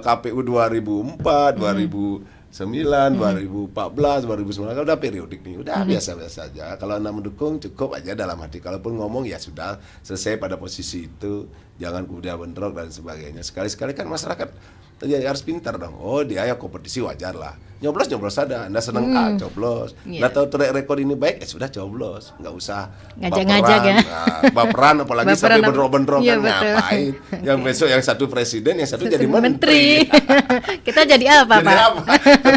KPU 2004, 2009, 2014, 2019 kan udah periodik nih. Udah biasa-biasa aja. Kalau Anda mendukung cukup aja dalam hati. Kalaupun ngomong ya sudah selesai pada posisi itu. Jangan kemudian bentrok dan sebagainya. Sekali-sekali kan masyarakat ya harus pintar dong. Oh dia ya kompetisi wajar lah. Nyoblos ada. Anda seneng A, coblos. Nggak tahu track record ini baik, sudah coblos. Nggak usah ngajak-ngajak ya. Baperan apalagi sampai bentrok-bentrok iya, kan ngapain. Yang besok yang satu presiden, yang satu jadi menteri. Kita jadi apa jadi Pak? apa?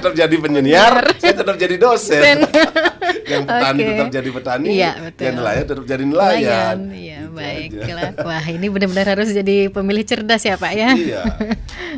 Tetap jadi penyiar, saya tetap jadi dosen. Yang petani tetap jadi petani, iya, betul. yang nelayan tetap jadi nelayan. Iya, Gitu baiklah. aja. Wah, ini benar-benar harus jadi pemilih cerdas ya, Pak ya. Iya.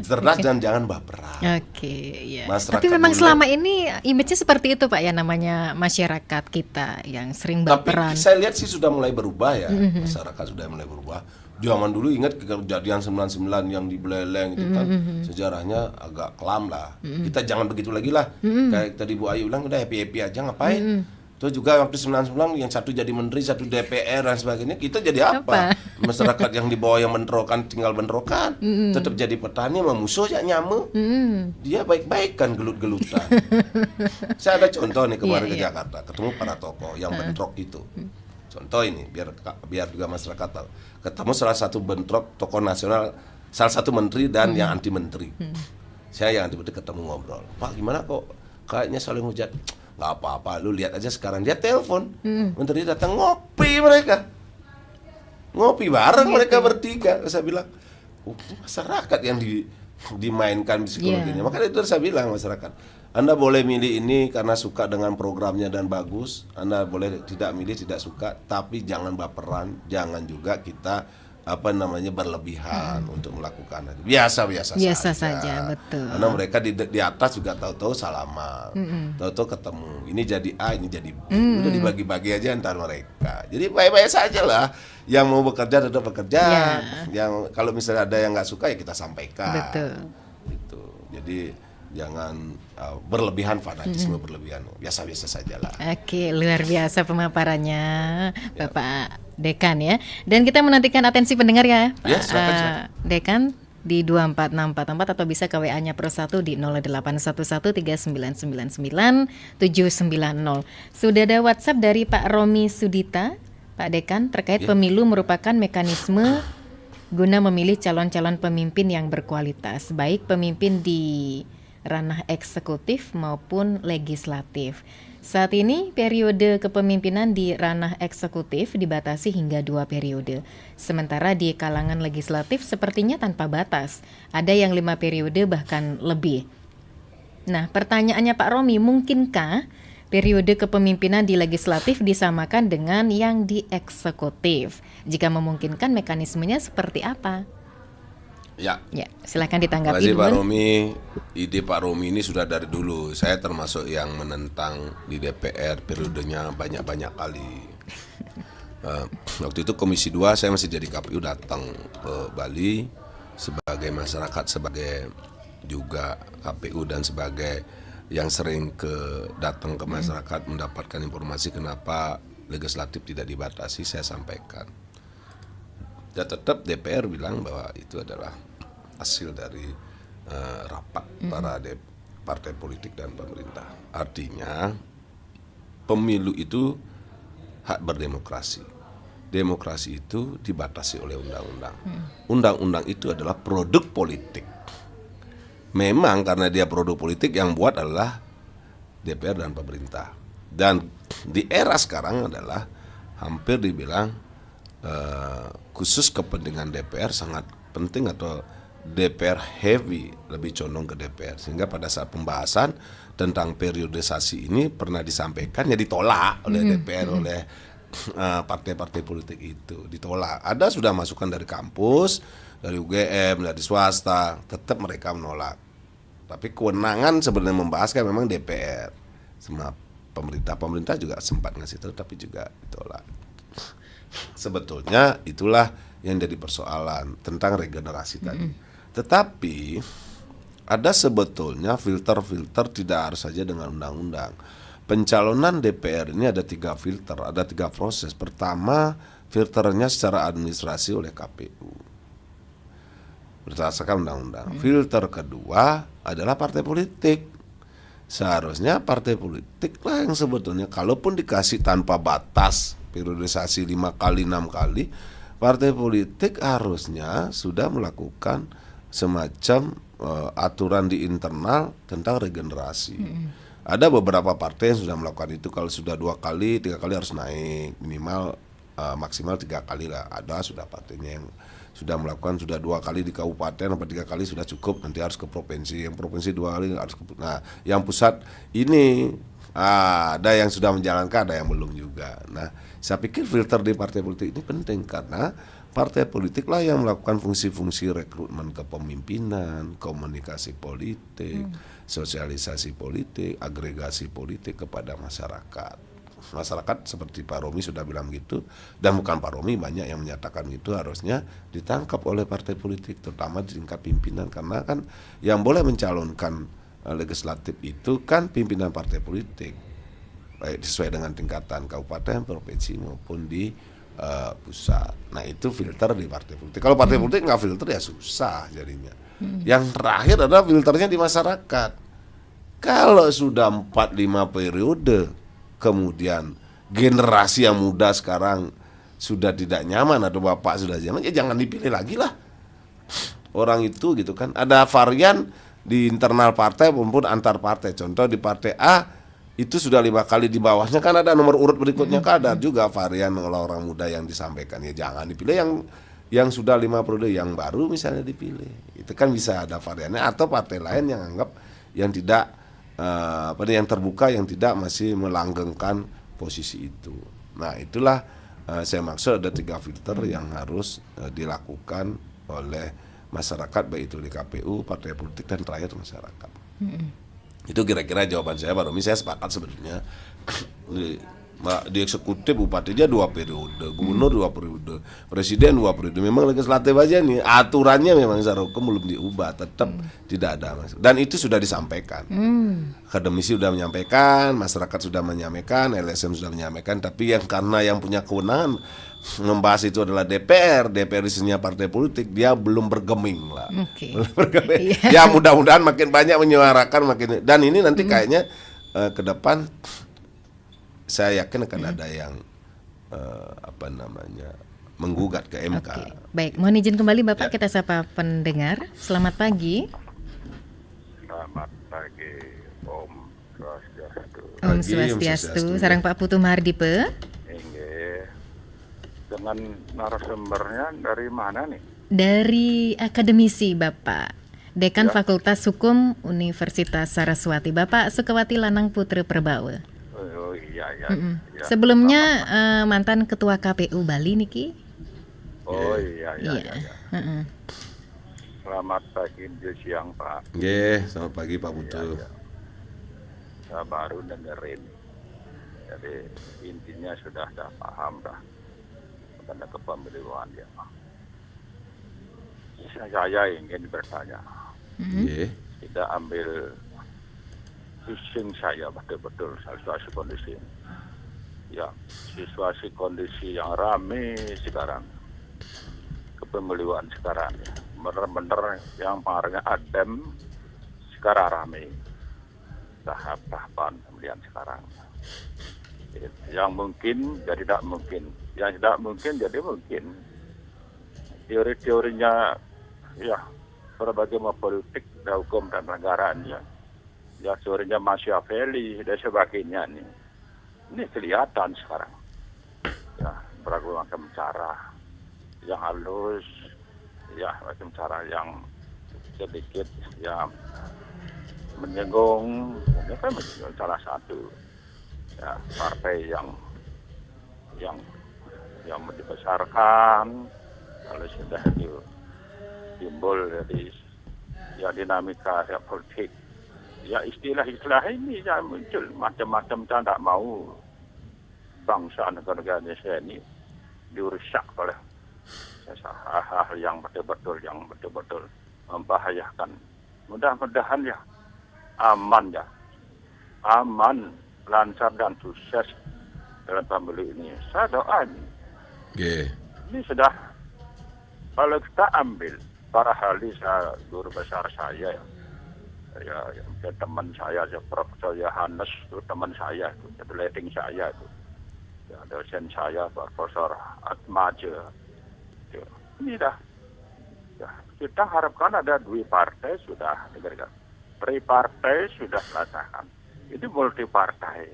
Cerdas dan jangan baperan. Oke, iya. Masyarakat Tapi memang dulu- selama ini image-nya seperti itu, Pak ya, namanya masyarakat kita yang sering baperan. Tapi saya lihat sih sudah mulai berubah ya. Masyarakat sudah mulai berubah. Zaman dulu ingat kejadian 99 yang di Beleleng itu kan sejarahnya agak kelam lah. Kita jangan begitu lagi lah. Kayak tadi Bu Ayu bilang udah happy-happy aja ngapain. Terus juga waktu 99 yang satu jadi menteri, satu DPR dan sebagainya, kita jadi apa? Masyarakat yang di bawah yang bentrokan tinggal bentrokan. Tetap jadi petani sama musuh ya nyamuk. Dia baik-baik kan gelut-gelutan. Saya ada contoh nih kemarin ke Jakarta, ketemu para tokoh yang bentrok itu. Contoh ini biar juga masyarakat tahu. Ketemu salah satu bentrok tokoh nasional, salah satu menteri dan yang anti menteri. Saya yang anti menteri ketemu ngobrol. Pak gimana kok kayaknya saling hujat? Gak apa-apa, lu lihat aja sekarang dia telepon. Menteri datang ngopi mereka. Ngopi bareng mereka bertiga. Saya bilang, masyarakat yang dimainkan psikologinya. Makanya itu saya bilang masyarakat, Anda boleh milih ini karena suka dengan programnya dan bagus. Anda boleh tidak milih, tidak suka, tapi jangan baperan, jangan juga kita berlebihan untuk melakukan biasa saja, betul. Karena mereka di atas juga tahu-tahu salaman, tahu-tahu ketemu. Ini jadi A, ini jadi B. Udah dibagi-bagi aja antar mereka. Jadi baik-baik saja lah. Yang mau bekerja tetap bekerja. Yang kalau misalnya ada yang nggak suka ya kita sampaikan. Betul. Gitu. Jadi jangan berlebihan, fanatisme berlebihan. Biasa-biasa saja lah. Oke, luar biasa pemaparannya Bapak Dekan ya. Dan kita menantikan atensi pendengar ya, Pak Dekan di 24644 atau bisa ke WA-nya Pro 1 di 08113999 790. Sudah ada WhatsApp dari Pak Romi Sudita, Pak Dekan, terkait pemilu merupakan mekanisme guna memilih calon-calon pemimpin yang berkualitas, baik pemimpin di ranah eksekutif maupun legislatif. Saat ini periode kepemimpinan di ranah eksekutif dibatasi hingga 2 periode. Sementara di kalangan legislatif sepertinya tanpa batas. Ada yang 5 periode bahkan lebih. Nah, pertanyaannya Pak Romi, mungkinkah periode kepemimpinan di legislatif disamakan dengan yang di eksekutif? Jika memungkinkan, mekanismenya seperti apa? Ya, silakan ditanggapi. Terima kasih Pak Romi. Ide Pak Romi ini sudah dari dulu. Saya termasuk yang menentang di DPR periodenya banyak-banyak kali. Waktu itu Komisi 2 saya masih jadi KPU datang ke Bali sebagai masyarakat, sebagai juga KPU dan sebagai yang sering datang ke masyarakat mendapatkan informasi kenapa legislatif tidak dibatasi, saya sampaikan. Ya tetap DPR bilang bahwa itu adalah hasil dari rapat para partai politik dan pemerintah. Artinya pemilu itu hak berdemokrasi. Demokrasi itu dibatasi oleh undang-undang. Undang-undang itu adalah produk politik. Memang karena dia produk politik yang buat adalah DPR dan pemerintah. Dan di era sekarang adalah hampir dibilang khusus kepentingan DPR sangat penting atau DPR heavy, lebih condong ke DPR. Sehingga pada saat pembahasan tentang periodisasi ini pernah disampaikan ya ditolak oleh DPR, oleh partai-partai politik itu. Ditolak. Ada sudah masukan dari kampus, dari UGM, dari swasta, tetap mereka menolak. Tapi kewenangan sebenarnya membahas kan memang DPR. Sama pemerintah juga sempat ngasih tahu tapi juga ditolak. Sebetulnya itulah yang jadi persoalan tentang regenerasi tadi. Tetapi ada sebetulnya filter-filter, tidak harus saja dengan undang-undang. Pencalonan DPR ini ada 3 filter, ada 3 proses. Pertama, filternya secara administrasi oleh KPU berdasarkan undang-undang. Filter kedua adalah partai politik. Seharusnya partai politik lah yang sebetulnya kalaupun dikasih tanpa batas periodisasi 5 kali 6 kali, partai politik harusnya sudah melakukan semacam aturan di internal tentang regenerasi. Ada beberapa partai yang sudah melakukan itu. Kalau sudah 2 kali, 3 kali harus naik, minimal maksimal 3 kali lah. Ada sudah partainya yang sudah melakukan, sudah 2 kali di kabupaten, atau 3 kali sudah cukup, nanti harus ke provinsi. Yang provinsi 2 kali harus ke. Nah, yang pusat ini ada yang sudah menjalankan, ada yang belum juga. Nah, saya pikir filter di partai politik ini penting karena partai politik lah yang melakukan fungsi-fungsi rekrutmen kepemimpinan, komunikasi politik, sosialisasi politik, agregasi politik kepada masyarakat. masyarakat seperti Pak Romi sudah bilang gitu, dan bukan Pak Romi, banyak yang menyatakan gitu, harusnya ditangkap oleh partai politik, terutama di tingkat pimpinan, karena kan yang boleh mencalonkan legislatif itu kan pimpinan partai politik, baik sesuai dengan tingkatan kabupaten, provinsi maupun di pusat. Nah itu filter di partai politik. Kalau partai politik nggak filter ya susah jadinya. Yang terakhir adalah filternya di masyarakat. Kalau sudah 4-5 periode, kemudian generasi yang muda sekarang sudah tidak nyaman atau bapak sudah nyaman, ya jangan dipilih lagi lah orang itu gitu kan. Ada varian di internal partai maupun antar partai. Contoh di partai A itu sudah 5 kali di bawahnya kan ada nomor urut berikutnya kan ada juga varian oleh orang muda yang disampaikan. Ya jangan dipilih yang sudah 5 periode, yang baru misalnya dipilih. Itu kan bisa ada variannya, atau partai lain yang anggap yang tidak yang terbuka, yang tidak masih melanggengkan posisi itu. Nah itulah saya maksud ada 3 filter yang harus dilakukan oleh masyarakat, baik itu di KPU, partai politik, dan terakhir masyarakat. Itu kira-kira jawaban saya, Pak Romi. Saya sepakat sebenarnya di eksekutif bupatinya 2 periode, gubernur 2 periode, presiden 2 periode. Memang legislatif aja nih aturannya memang secara hukum belum diubah, tetap tidak ada masalah. Dan itu sudah disampaikan. Akademisi sudah menyampaikan, masyarakat sudah menyampaikan, LSM sudah menyampaikan, tapi yang karena yang punya kewenangan membahas itu adalah DPR isinya partai politik, dia belum bergeming lah. Belum bergeming. Ya mudah-mudahan makin banyak menyuarakan makin, dan ini nanti kayaknya ke depan saya yakin akan ada yang menggugat ke MK. Oke. Baik, mohon izin kembali Bapak, kita sapa pendengar. Selamat pagi. Selamat pagi, Om Swastiastu. Om Swastiastu. Sarang Pak Putu Mahardipe. Inggih. Dengan narasumbernya dari mana nih? Dari akademisi Bapak, Dekan Fakultas Hukum Universitas Saraswati, Bapak Sukawati Lanang Putri Perbawa. Oh iya. Sebelumnya mantan Ketua KPU Bali niki. Oh iya. Selamat pagi, siang Pak. Nggih, selamat pagi Pak Putu. Saya baru dengerin. Jadi intinya sudah paham dah. Tentang kepemiluan ya. Saya ingin bertanya. Tidak ambil pusing saya betul-betul situasi kondisi. Ya, situasi kondisi yang ramai sekarang. Kepemiluan sekarang ya. Benar-benar yang kemarinnya adem, sekarang ramai. Tahap-tahapan pemilihan sekarang. Yang mungkin jadi tidak mungkin, yang tidak mungkin jadi mungkin. Teori-teorinya ya berbagai politik, hukum dan negaranya. Ya teorinya Machiavelli dan sebagainya nih. Ini kelihatan sekarang. Ya berbagai macam cara yang halus, ya macam cara yang sedikit ya menyinggung, mungkin kan menyinggung salah satu ya partai yang dibesarkan, kalau sudah itu timbul jadi ya dinamika ya politik, ya istilah-istilah ini ya muncul macam-macam. Saya tidak mau bangsa negara Indonesia ini dirusak oleh hal-hal yang betul-betul membahayakan. Mudah-mudahan ya aman, lancar dan sukses dalam pemilu ini. Saya doa ini. Ini sudah, kalau kita ambil para ahli, guru besar saya ya teman saya, Profesor Yohanes itu teman saya, itu leading saya itu. Ya, dosen saya Profesor Atmaja. Ini dah. Ya, kita harapkan ada 2 partai sudah, tripartai sudah dilaksanakan. Itu multi partai.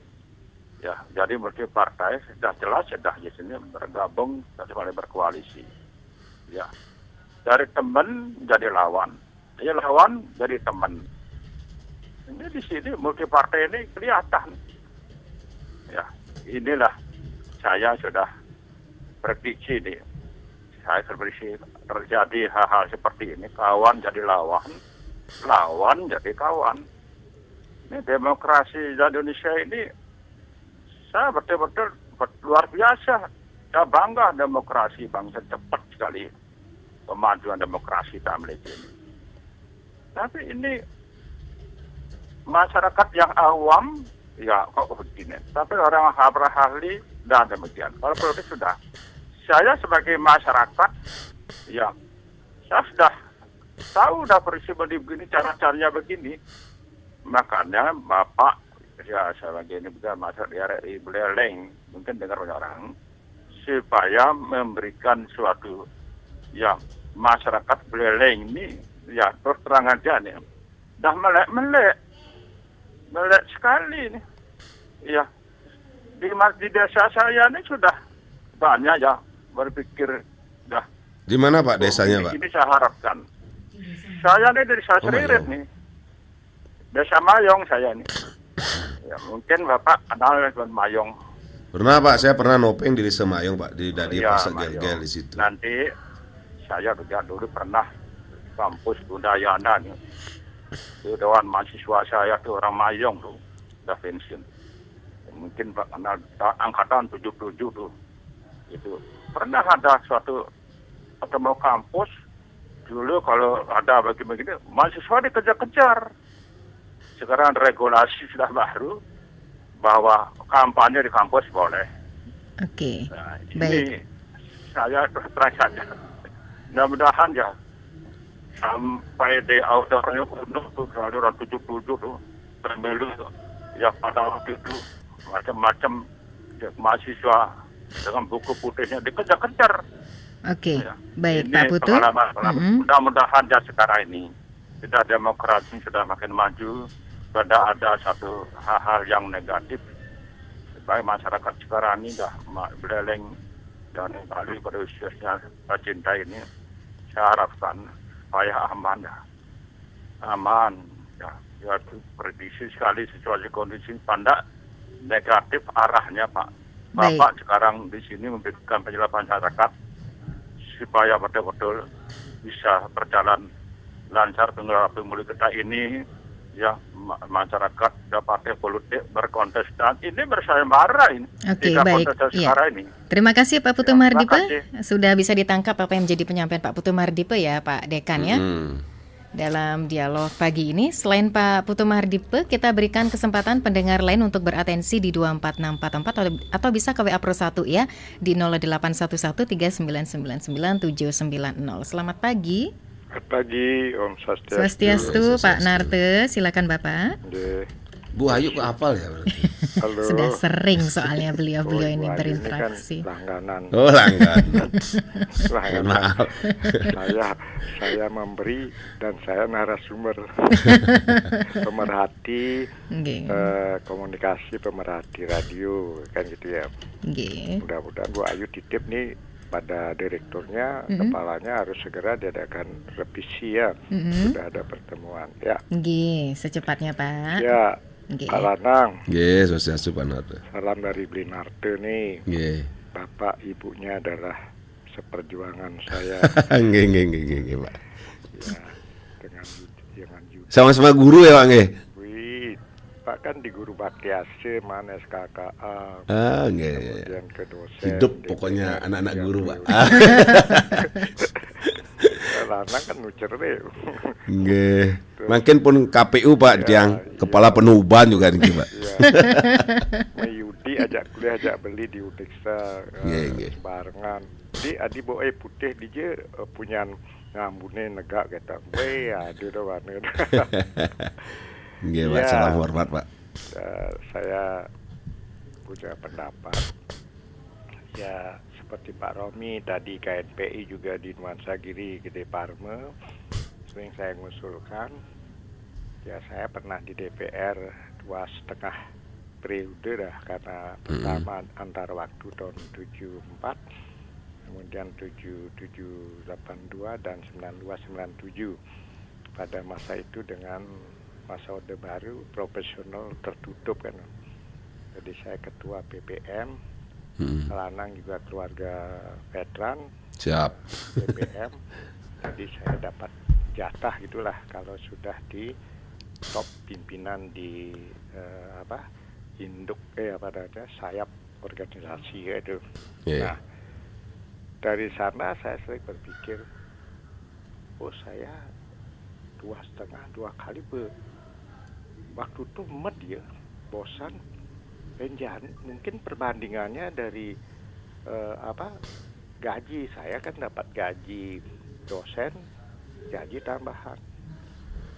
Ya, jadi multi partai sudah jelas sudah di sini bergabung dan berkoalisi. Ya. Dari teman jadi lawan. Ya lawan jadi teman. Ini di sini multi partai ini kelihatan. Ya, inilah saya sudah prediksi nih. Saya prediksi terjadi hal-hal seperti ini, kawan jadi lawan jadi kawan. Ini demokrasi di Indonesia ini saya betul-betul luar biasa. Saya bangga demokrasi bangsa cepat sekali kemajuan demokrasi kita memiliki ini. Tapi ini masyarakat yang awam ya kok begini. Tapi orang ahli dan demikian. Kalau politik sudah. Saya sebagai masyarakat ya saya sudah tahu dah peristiwa begini, cara-caranya begini. Makanya Bapak, ya saya lagi ini bukan masyarakat di RRI Beleleng, mungkin dengar banyak orang, supaya memberikan suatu, ya masyarakat Beleleng ini, ya terus terang aja nih, dah melek sekali nih. Ya, di desa saya ini sudah banyak ya berpikir, dah. Di mana Pak desanya Pak? Ini saya harapkan. Saya ini dari Seririt nih. Desa Mayong saya nih. Ya mungkin Bapak kenal dengan Mayong. Pernah Pak, saya pernah nopeng di Desa Mayong Pak, di Pasar Gel-Gel di situ. Nanti saya juga dulu pernah kampus Bundayana nih. Itu dewan mahasiswa saya tuh orang Mayong tuh, udah pensiun. Mungkin Pak kenal angkatan 77 tuh. Itu pernah ada suatu ketemu kampus dulu kalau ada begini mahasiswa dikejar-kejar. Sekarang regulasi sudah baru bahwa kampanye di kampus boleh. Oke. Nah, Baik. ini saya terus saja. Mudah-mudahan ya sampai di outdoornya penuh tuh saluran 77 tuh pemilu ya pada waktu itu macam-macam ya, mahasiswa dengan buku putihnya dikejar-kejar. Oke. Ya. Baik Ini Pak Putu. pengalaman. Mudah-mudahan ya sekarang ini kita demokrasi sudah makin maju, tidak ada satu hal-hal yang negatif. Supaya masyarakat sekarang ini dah Beleleng dan kali pada usianya cinta ini, saya harapkan supaya aman ya. Aman ya. Ya prediksi sekali situasi kondisi pandang negatif arahnya Pak. Bapak sekarang di sini memberikan penjelasan masyarakat supaya betul-betul bisa berjalan lancar pemilu kita ini ya masyarakat dapat politik berkontestan ini bersayembara ini. Oke, baik. Ya. Ini. Terima kasih Pak Putu Ya, Mardipe. terima Sudah bisa ditangkap apa yang menjadi penyampaian Pak Putu Mardipe ya Pak Dekan ya. Dalam dialog pagi ini, selain Pak Putu Mardipe, kita berikan kesempatan pendengar lain untuk beratensi di 24644 atau bisa ke WA Pro 1 ya di 081139999790. Selamat pagi. Selamat pagi, Om Swastiastu. Swastiastu, Pak Narte, silakan Bapak. Bu Ayu kok hafal ya? Halo. Sudah sering soalnya beliau-beliau ini Bu Ayu berinteraksi. Ini kan langganan. Oh langganan. Langganan. Saya memberi dan saya narasumber. Pemerhati komunikasi, pemerhati radio kan gitu ya. Mudah-mudahan Bu Ayu titip nih pada direkturnya, kepalanya harus segera diadakan revisi ya. Sudah ada pertemuan ya. Secepatnya Pak. Ya. Pak Lanang. Sosialis Pak Narte. Salam dari Blinarte nih. Bapak ibunya adalah seperjuangan saya. Nggih, Pak. Ya, dengan sama-sama guru ya, Pak nggih. Wih, Pak kan di guru bakti AC, mana SKKA. Nggih. Kemudian ke dosen. Hidup pokoknya anak-anak guru, Pak. Lanang kan nucer deh. Nggih. Makin pun KPU Pak yang kepala penuban juga nih Pak. Mayudi ajak kuliah ajak beli di Udeksa barengan. Di adi boe putih DJ punya ngambune negak kata. Weh ada doane. Nggih Pak, salam hormat Pak. Saya punya pendapat. Ya seperti Pak Romi tadi KNPI juga di Nuansagiri Gede Parme sering saya ngusulkan ya saya pernah di DPR 2,5 periode dah karena pertama antara waktu tahun 74 kemudian 7782 dan 9297 pada masa itu dengan masa Orde Baru profesional tertutup kan jadi saya ketua PPM Lanang juga keluarga veteran. Siap. BBM. Jadi saya dapat jatah gitulah kalau sudah di top pimpinan di induk sayap organisasi itu. Yeah. Nah, dari sana saya sering berpikir, saya 2,5 kali waktu itu dia bosan, mungkin perbandingannya dari gaji saya kan dapat gaji dosen, gaji tambahan,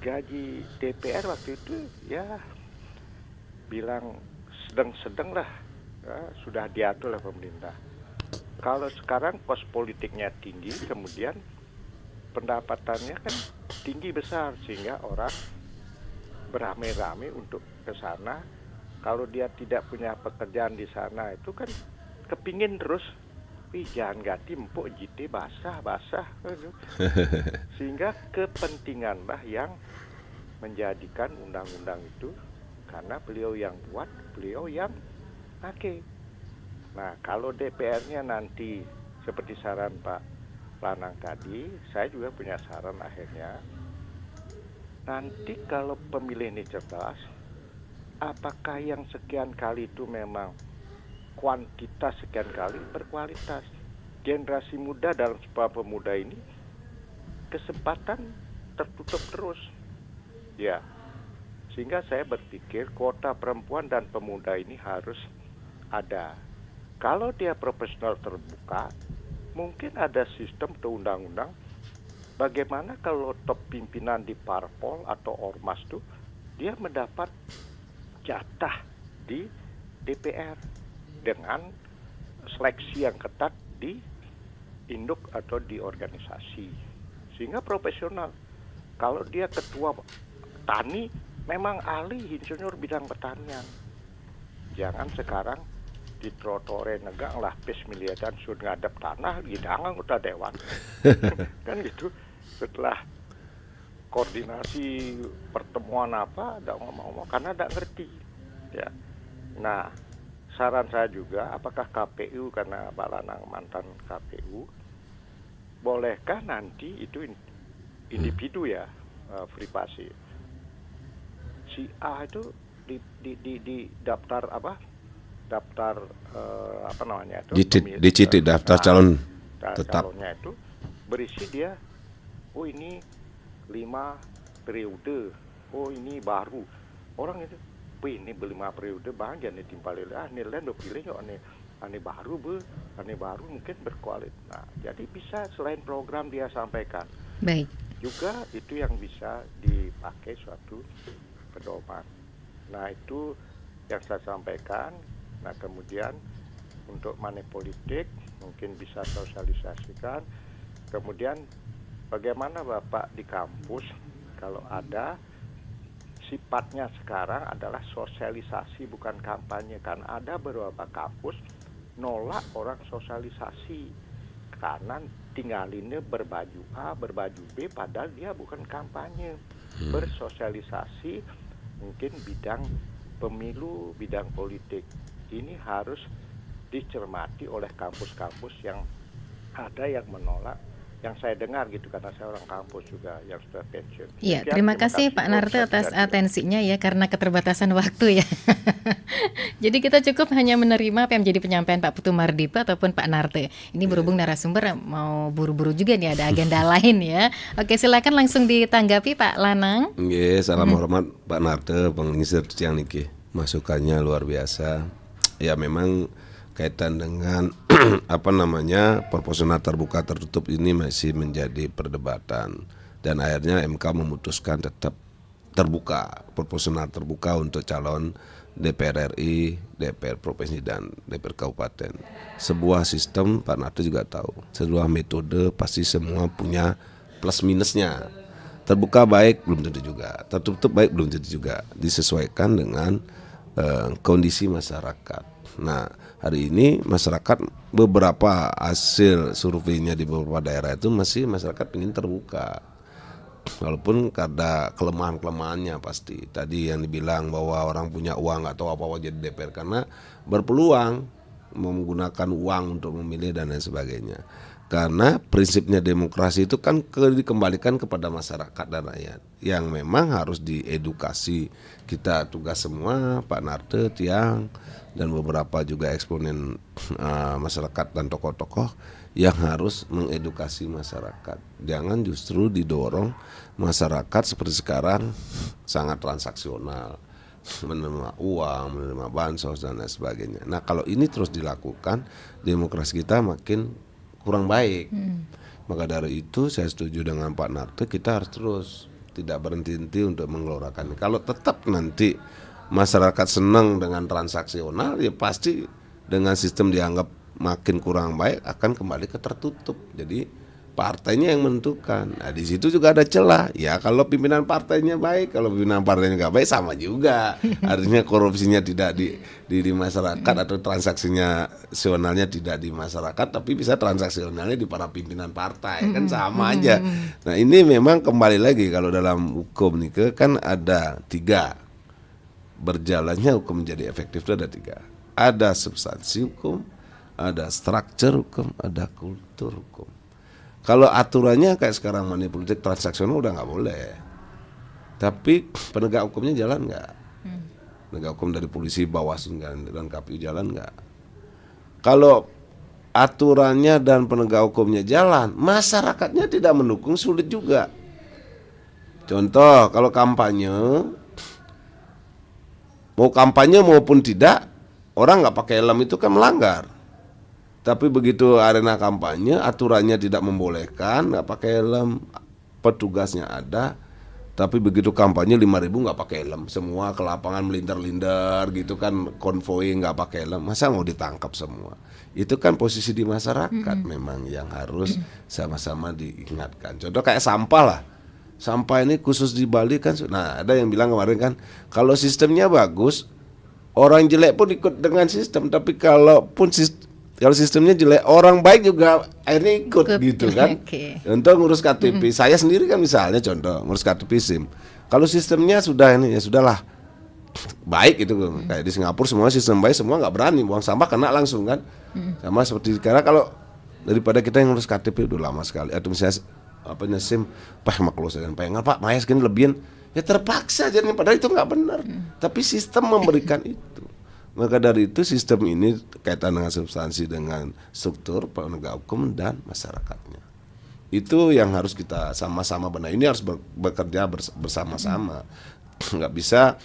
gaji DPR waktu itu ya bilang sedang-sedang lah, sudah diatur oleh pemerintah. Kalau sekarang kos politiknya tinggi, kemudian pendapatannya kan tinggi besar, sehingga orang beramai-ramai untuk ke sana. Kalau dia tidak punya pekerjaan di sana itu kan kepingin terus, jangan ganti empuk JT basah. Sehingga kepentinganlah yang menjadikan undang-undang itu, karena beliau yang buat, beliau yang pakai. Nah, kalau DPR-nya nanti seperti saran Pak Lanang tadi, saya juga punya saran akhirnya. Nanti kalau pemilih ini cerdas, apakah yang sekian kali itu memang kuantitas sekian kali berkualitas? Generasi muda dalam Sumpah Pemuda ini kesempatan tertutup terus. Ya, sehingga saya berpikir kuota perempuan dan pemuda ini harus ada. Kalau dia profesional terbuka, mungkin ada sistem atau undang-undang. Bagaimana kalau top pimpinan di parpol atau ormas itu dia mendapat jatah di DPR dengan seleksi yang ketat di induk atau di organisasi, sehingga profesional. Kalau dia ketua tani, memang ahli insinyur bidang pertanian. Jangan sekarang di trotore negang lah pes miliaran sun ngadep tanah gidangan udah dewan. Kan gitu. Setelah koordinasi pertemuan apa, ada ngomong-ngomong karena tidak ngerti. Ya. Nah, saran saya juga, apakah KPU, karena Pak Lanang mantan KPU, bolehkah nanti itu individu ya, privasi, si A itu di daftar apa? Daftar apa namanya itu? Diciti daftar calon tetap. Calonnya itu berisi dia, ini 5 periode, ini baru. Orang itu, ini 5 periode bang, jangan ditimpalin, nilai udah pilih yuk, aneh baru mungkin berkualitas. Nah, jadi bisa selain program dia sampaikan, baik, juga itu yang bisa dipakai suatu pedoman. Nah, itu yang saya sampaikan. Nah, kemudian untuk money politik mungkin bisa sosialisasikan. Kemudian bagaimana Bapak di kampus, kalau ada, sifatnya sekarang adalah sosialisasi bukan kampanye. Karena ada beberapa kampus nolak orang sosialisasi karena tinggalinnya berbaju A, berbaju B, padahal dia bukan kampanye. Bersosialisasi mungkin bidang pemilu, bidang politik. Ini harus dicermati oleh kampus-kampus yang ada yang menolak, yang saya dengar gitu, karena saya orang kampus juga yang sudah pensiun. Iya, terima kasih Pak Narte atas atensinya ya, karena keterbatasan waktu ya. Jadi kita cukup hanya menerima apa yang menjadi penyampaian Pak Putu Mardipa ataupun Pak Narte. Ini berhubung narasumber mau buru-buru juga nih, ada agenda lain ya. Oke, silakan langsung ditanggapi Pak Lanang. Nggih, salam hormat Pak Narte, pengisir siang niki. Masukannya luar biasa. Ya memang kaitan dengan proporsional terbuka tertutup ini masih menjadi perdebatan, dan akhirnya MK memutuskan tetap terbuka, proporsional terbuka untuk calon DPR RI, DPR provinsi dan DPR kabupaten. Sebuah sistem, Pak Narte juga tahu, sebuah metode pasti semua punya plus minusnya. Terbuka baik belum tentu juga, tertutup baik belum tentu juga, disesuaikan dengan kondisi masyarakat. Nah, hari ini masyarakat, beberapa hasil surveinya di beberapa daerah itu masih masyarakat ingin terbuka, walaupun ada kelemahan-kelemahannya pasti. Tadi yang dibilang bahwa orang punya uang nggak tahu apa-apa jadi DPR karena berpeluang menggunakan uang untuk memilih dan lain sebagainya. Karena prinsipnya demokrasi itu kan dikembalikan kepada masyarakat dan rakyat yang memang harus diedukasi. Kita tugas semua, Pak Narte, Tiang, dan beberapa juga eksponen masyarakat dan tokoh-tokoh yang harus mengedukasi masyarakat. Jangan justru didorong masyarakat seperti sekarang sangat transaksional, menerima uang, menerima bansos dan lain sebagainya. Nah, kalau ini terus dilakukan, demokrasi kita makin kurang baik. Maka dari itu saya setuju dengan Pak Narte, kita harus terus tidak berhenti-henti untuk menggelorakan. Kalau tetap nanti masyarakat senang dengan transaksional, ya pasti dengan sistem dianggap makin kurang baik akan kembali ke tertutup. Jadi partainya yang menentukan. Nah, di situ juga ada celah. Ya kalau pimpinan partainya baik, kalau pimpinan partainya nggak baik sama juga. Artinya korupsinya tidak di masyarakat atau transaksinya sionalnya tidak di masyarakat, tapi bisa transaksionalnya di para pimpinan partai, kan sama aja. Nah, ini memang kembali lagi kalau dalam hukum nih kan ada 3. Berjalannya hukum menjadi efektif itu ada 3. Ada substansi hukum, ada structure hukum, ada kultur hukum. Kalau aturannya kayak sekarang money politik transaksional udah nggak boleh, tapi penegak hukumnya jalan nggak? Penegak hukum dari polisi, Bawaslu dan KPU jalan nggak? Kalau aturannya dan penegak hukumnya jalan, masyarakatnya tidak mendukung, sulit juga. Contoh, kalau kampanye, mau kampanye maupun tidak, orang nggak pakai helm itu kan melanggar. Tapi begitu arena kampanye, aturannya tidak membolehkan, nggak pakai helm, petugasnya ada. Tapi begitu kampanye 5.000 nggak pakai helm, semua ke lapangan melintar-lintar gitu kan, konvoi nggak pakai helm, masa mau ditangkap semua? Itu kan posisi di masyarakat memang yang harus sama-sama diingatkan. Contoh kayak sampah lah, sampah ini khusus di Bali kan, nah ada yang bilang kemarin kan, kalau sistemnya bagus, orang jelek pun ikut dengan sistem, tapi kalau sistemnya jelek, orang baik juga akhirnya ikut gitu kan. Untuk ngurus KTP, saya sendiri kan misalnya contoh ngurus KTP SIM. Kalau sistemnya sudah ini, ya sudahlah baik itu kayak di Singapura semua sistem baik, semua nggak berani buang sampah kena langsung kan. Sama seperti karena kalau daripada kita yang ngurus KTP udah lama sekali. Atau misalnya SIM, makhluk saya pengen Pak, Maya segini lebihin, ya terpaksa jadi padahal itu nggak benar. Tapi sistem memberikan itu. Maka dari itu sistem ini kaitan dengan substansi, dengan struktur penegak hukum dan masyarakatnya. Itu yang harus kita sama-sama benahi. Ini harus bekerja bersama-sama. Nggak bisa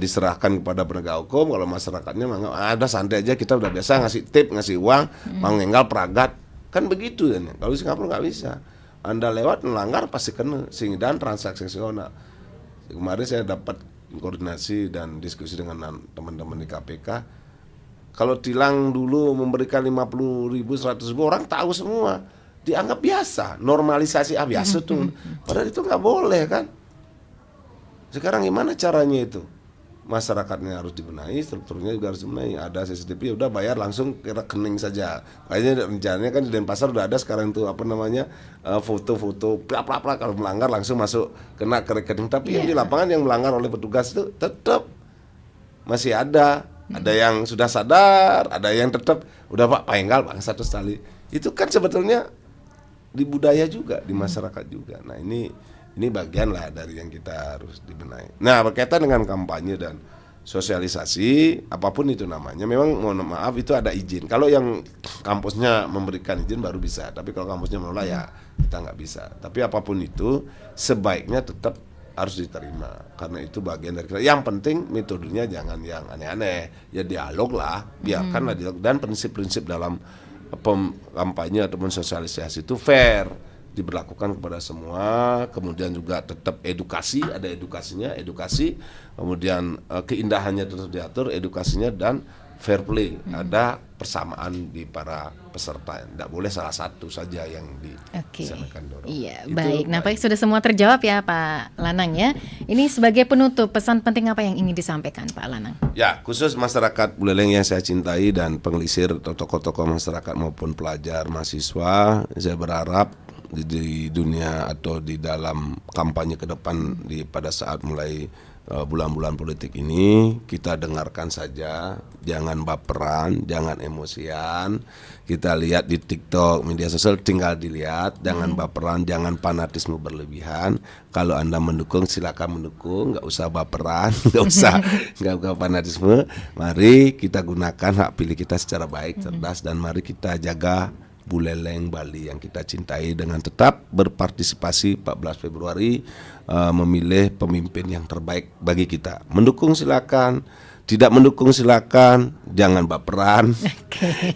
diserahkan kepada penegak hukum kalau masyarakatnya menganggap ada santai aja, kita udah biasa ngasih tip, ngasih uang, mengenggal peragat. Kan begitu kan. Kalau di Singapura nggak bisa. Anda lewat melanggar pasti kena, dan transaksional. Kemarin saya dapat koordinasi dan diskusi dengan teman-teman di KPK. Kalau tilang dulu memberikan 50.000, 100.000, orang tahu semua, dianggap biasa, normalisasi biasa tuh. Padahal itu nggak boleh kan. Sekarang gimana caranya itu? Masyarakatnya harus dibenahi, strukturnya juga harus dibenahi. Ada CCTV, ya udah bayar langsung ke rekening saja. Kayaknya rencananya kan di Denpasar udah ada sekarang tuh foto-foto plak-plak kalau melanggar langsung masuk kena ke rekening. Tapi yang di lapangan yang melanggar oleh petugas itu tetap masih ada. Ada yang sudah sadar, ada yang tetap udah Pak penggal Pak satu sekali. Itu kan sebetulnya di budaya juga, di masyarakat juga. Nah, ini bagian lah dari yang kita harus dibenahi. Nah, berkaitan dengan kampanye dan sosialisasi, apapun itu namanya, memang mohon maaf itu ada izin. Kalau yang kampusnya memberikan izin baru bisa, tapi kalau kampusnya menolak ya kita nggak bisa. Tapi apapun itu sebaiknya tetap harus diterima, karena itu bagian dari kita. Yang penting metodenya jangan yang aneh-aneh, ya dialog lah, biarkanlah dialog, dan prinsip-prinsip dalam kampanye ataupun sosialisasi itu fair, diberlakukan kepada semua. Kemudian juga tetap edukasi, ada edukasi, kemudian keindahannya tetap diatur, edukasinya, dan fair play, ada persamaan di para peserta, tidak boleh salah satu saja yang dilaksanakan dorong. Iya, baik. Nampaknya sudah semua terjawab ya Pak Lanang ya. Ini sebagai penutup, pesan penting apa yang ingin disampaikan Pak Lanang? Ya, khusus masyarakat Buleleng yang saya cintai dan pengelisir, tokoh-tokoh masyarakat maupun pelajar, mahasiswa, saya berharap di dunia atau di dalam kampanye ke depan pada saat mulai bulan-bulan politik ini, kita dengarkan saja, jangan baperan, jangan emosian. Kita lihat di TikTok, media sosial tinggal dilihat, jangan baperan, jangan fanatisme berlebihan. Kalau Anda mendukung silakan mendukung, nggak usah baperan, nggak usah fanatisme. Mari kita gunakan hak pilih kita secara baik, cerdas, dan mari kita jaga Buleleng Bali yang kita cintai dengan tetap berpartisipasi 14 Februari memilih pemimpin yang terbaik bagi kita. Mendukung silakan, tidak mendukung silakan, jangan baperan,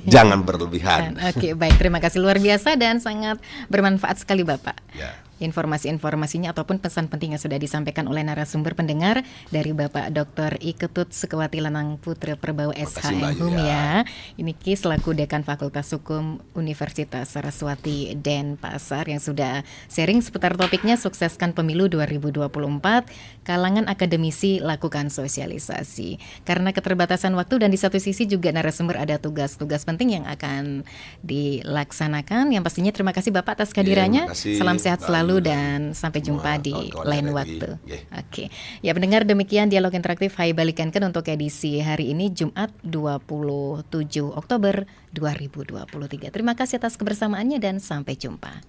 jangan berlebihan. Oke, baik, terima kasih luar biasa dan sangat bermanfaat sekali Bapak. Ya. Informasi-informasinya ataupun pesan penting yang sudah disampaikan oleh narasumber pendengar dari Bapak Dr. I Ketut Sukawati Lanang Putra Perbawa SHM ya. Ini Ki selaku Dekan Fakultas Hukum Universitas Saraswati Denpasar yang sudah sharing seputar topiknya sukseskan pemilu 2024, kalangan akademisi lakukan sosialisasi. Karena keterbatasan waktu dan di satu sisi juga narasumber ada tugas-tugas penting yang akan dilaksanakan. Yang pastinya terima kasih Bapak atas kehadirannya. Salam sehat selalu dan sampai jumpa di lain waktu. Oke. Ya pendengar, demikian dialog interaktif Hai Balikanken untuk edisi hari ini Jumat 27 Oktober 2023. Terima kasih atas kebersamaannya dan sampai jumpa.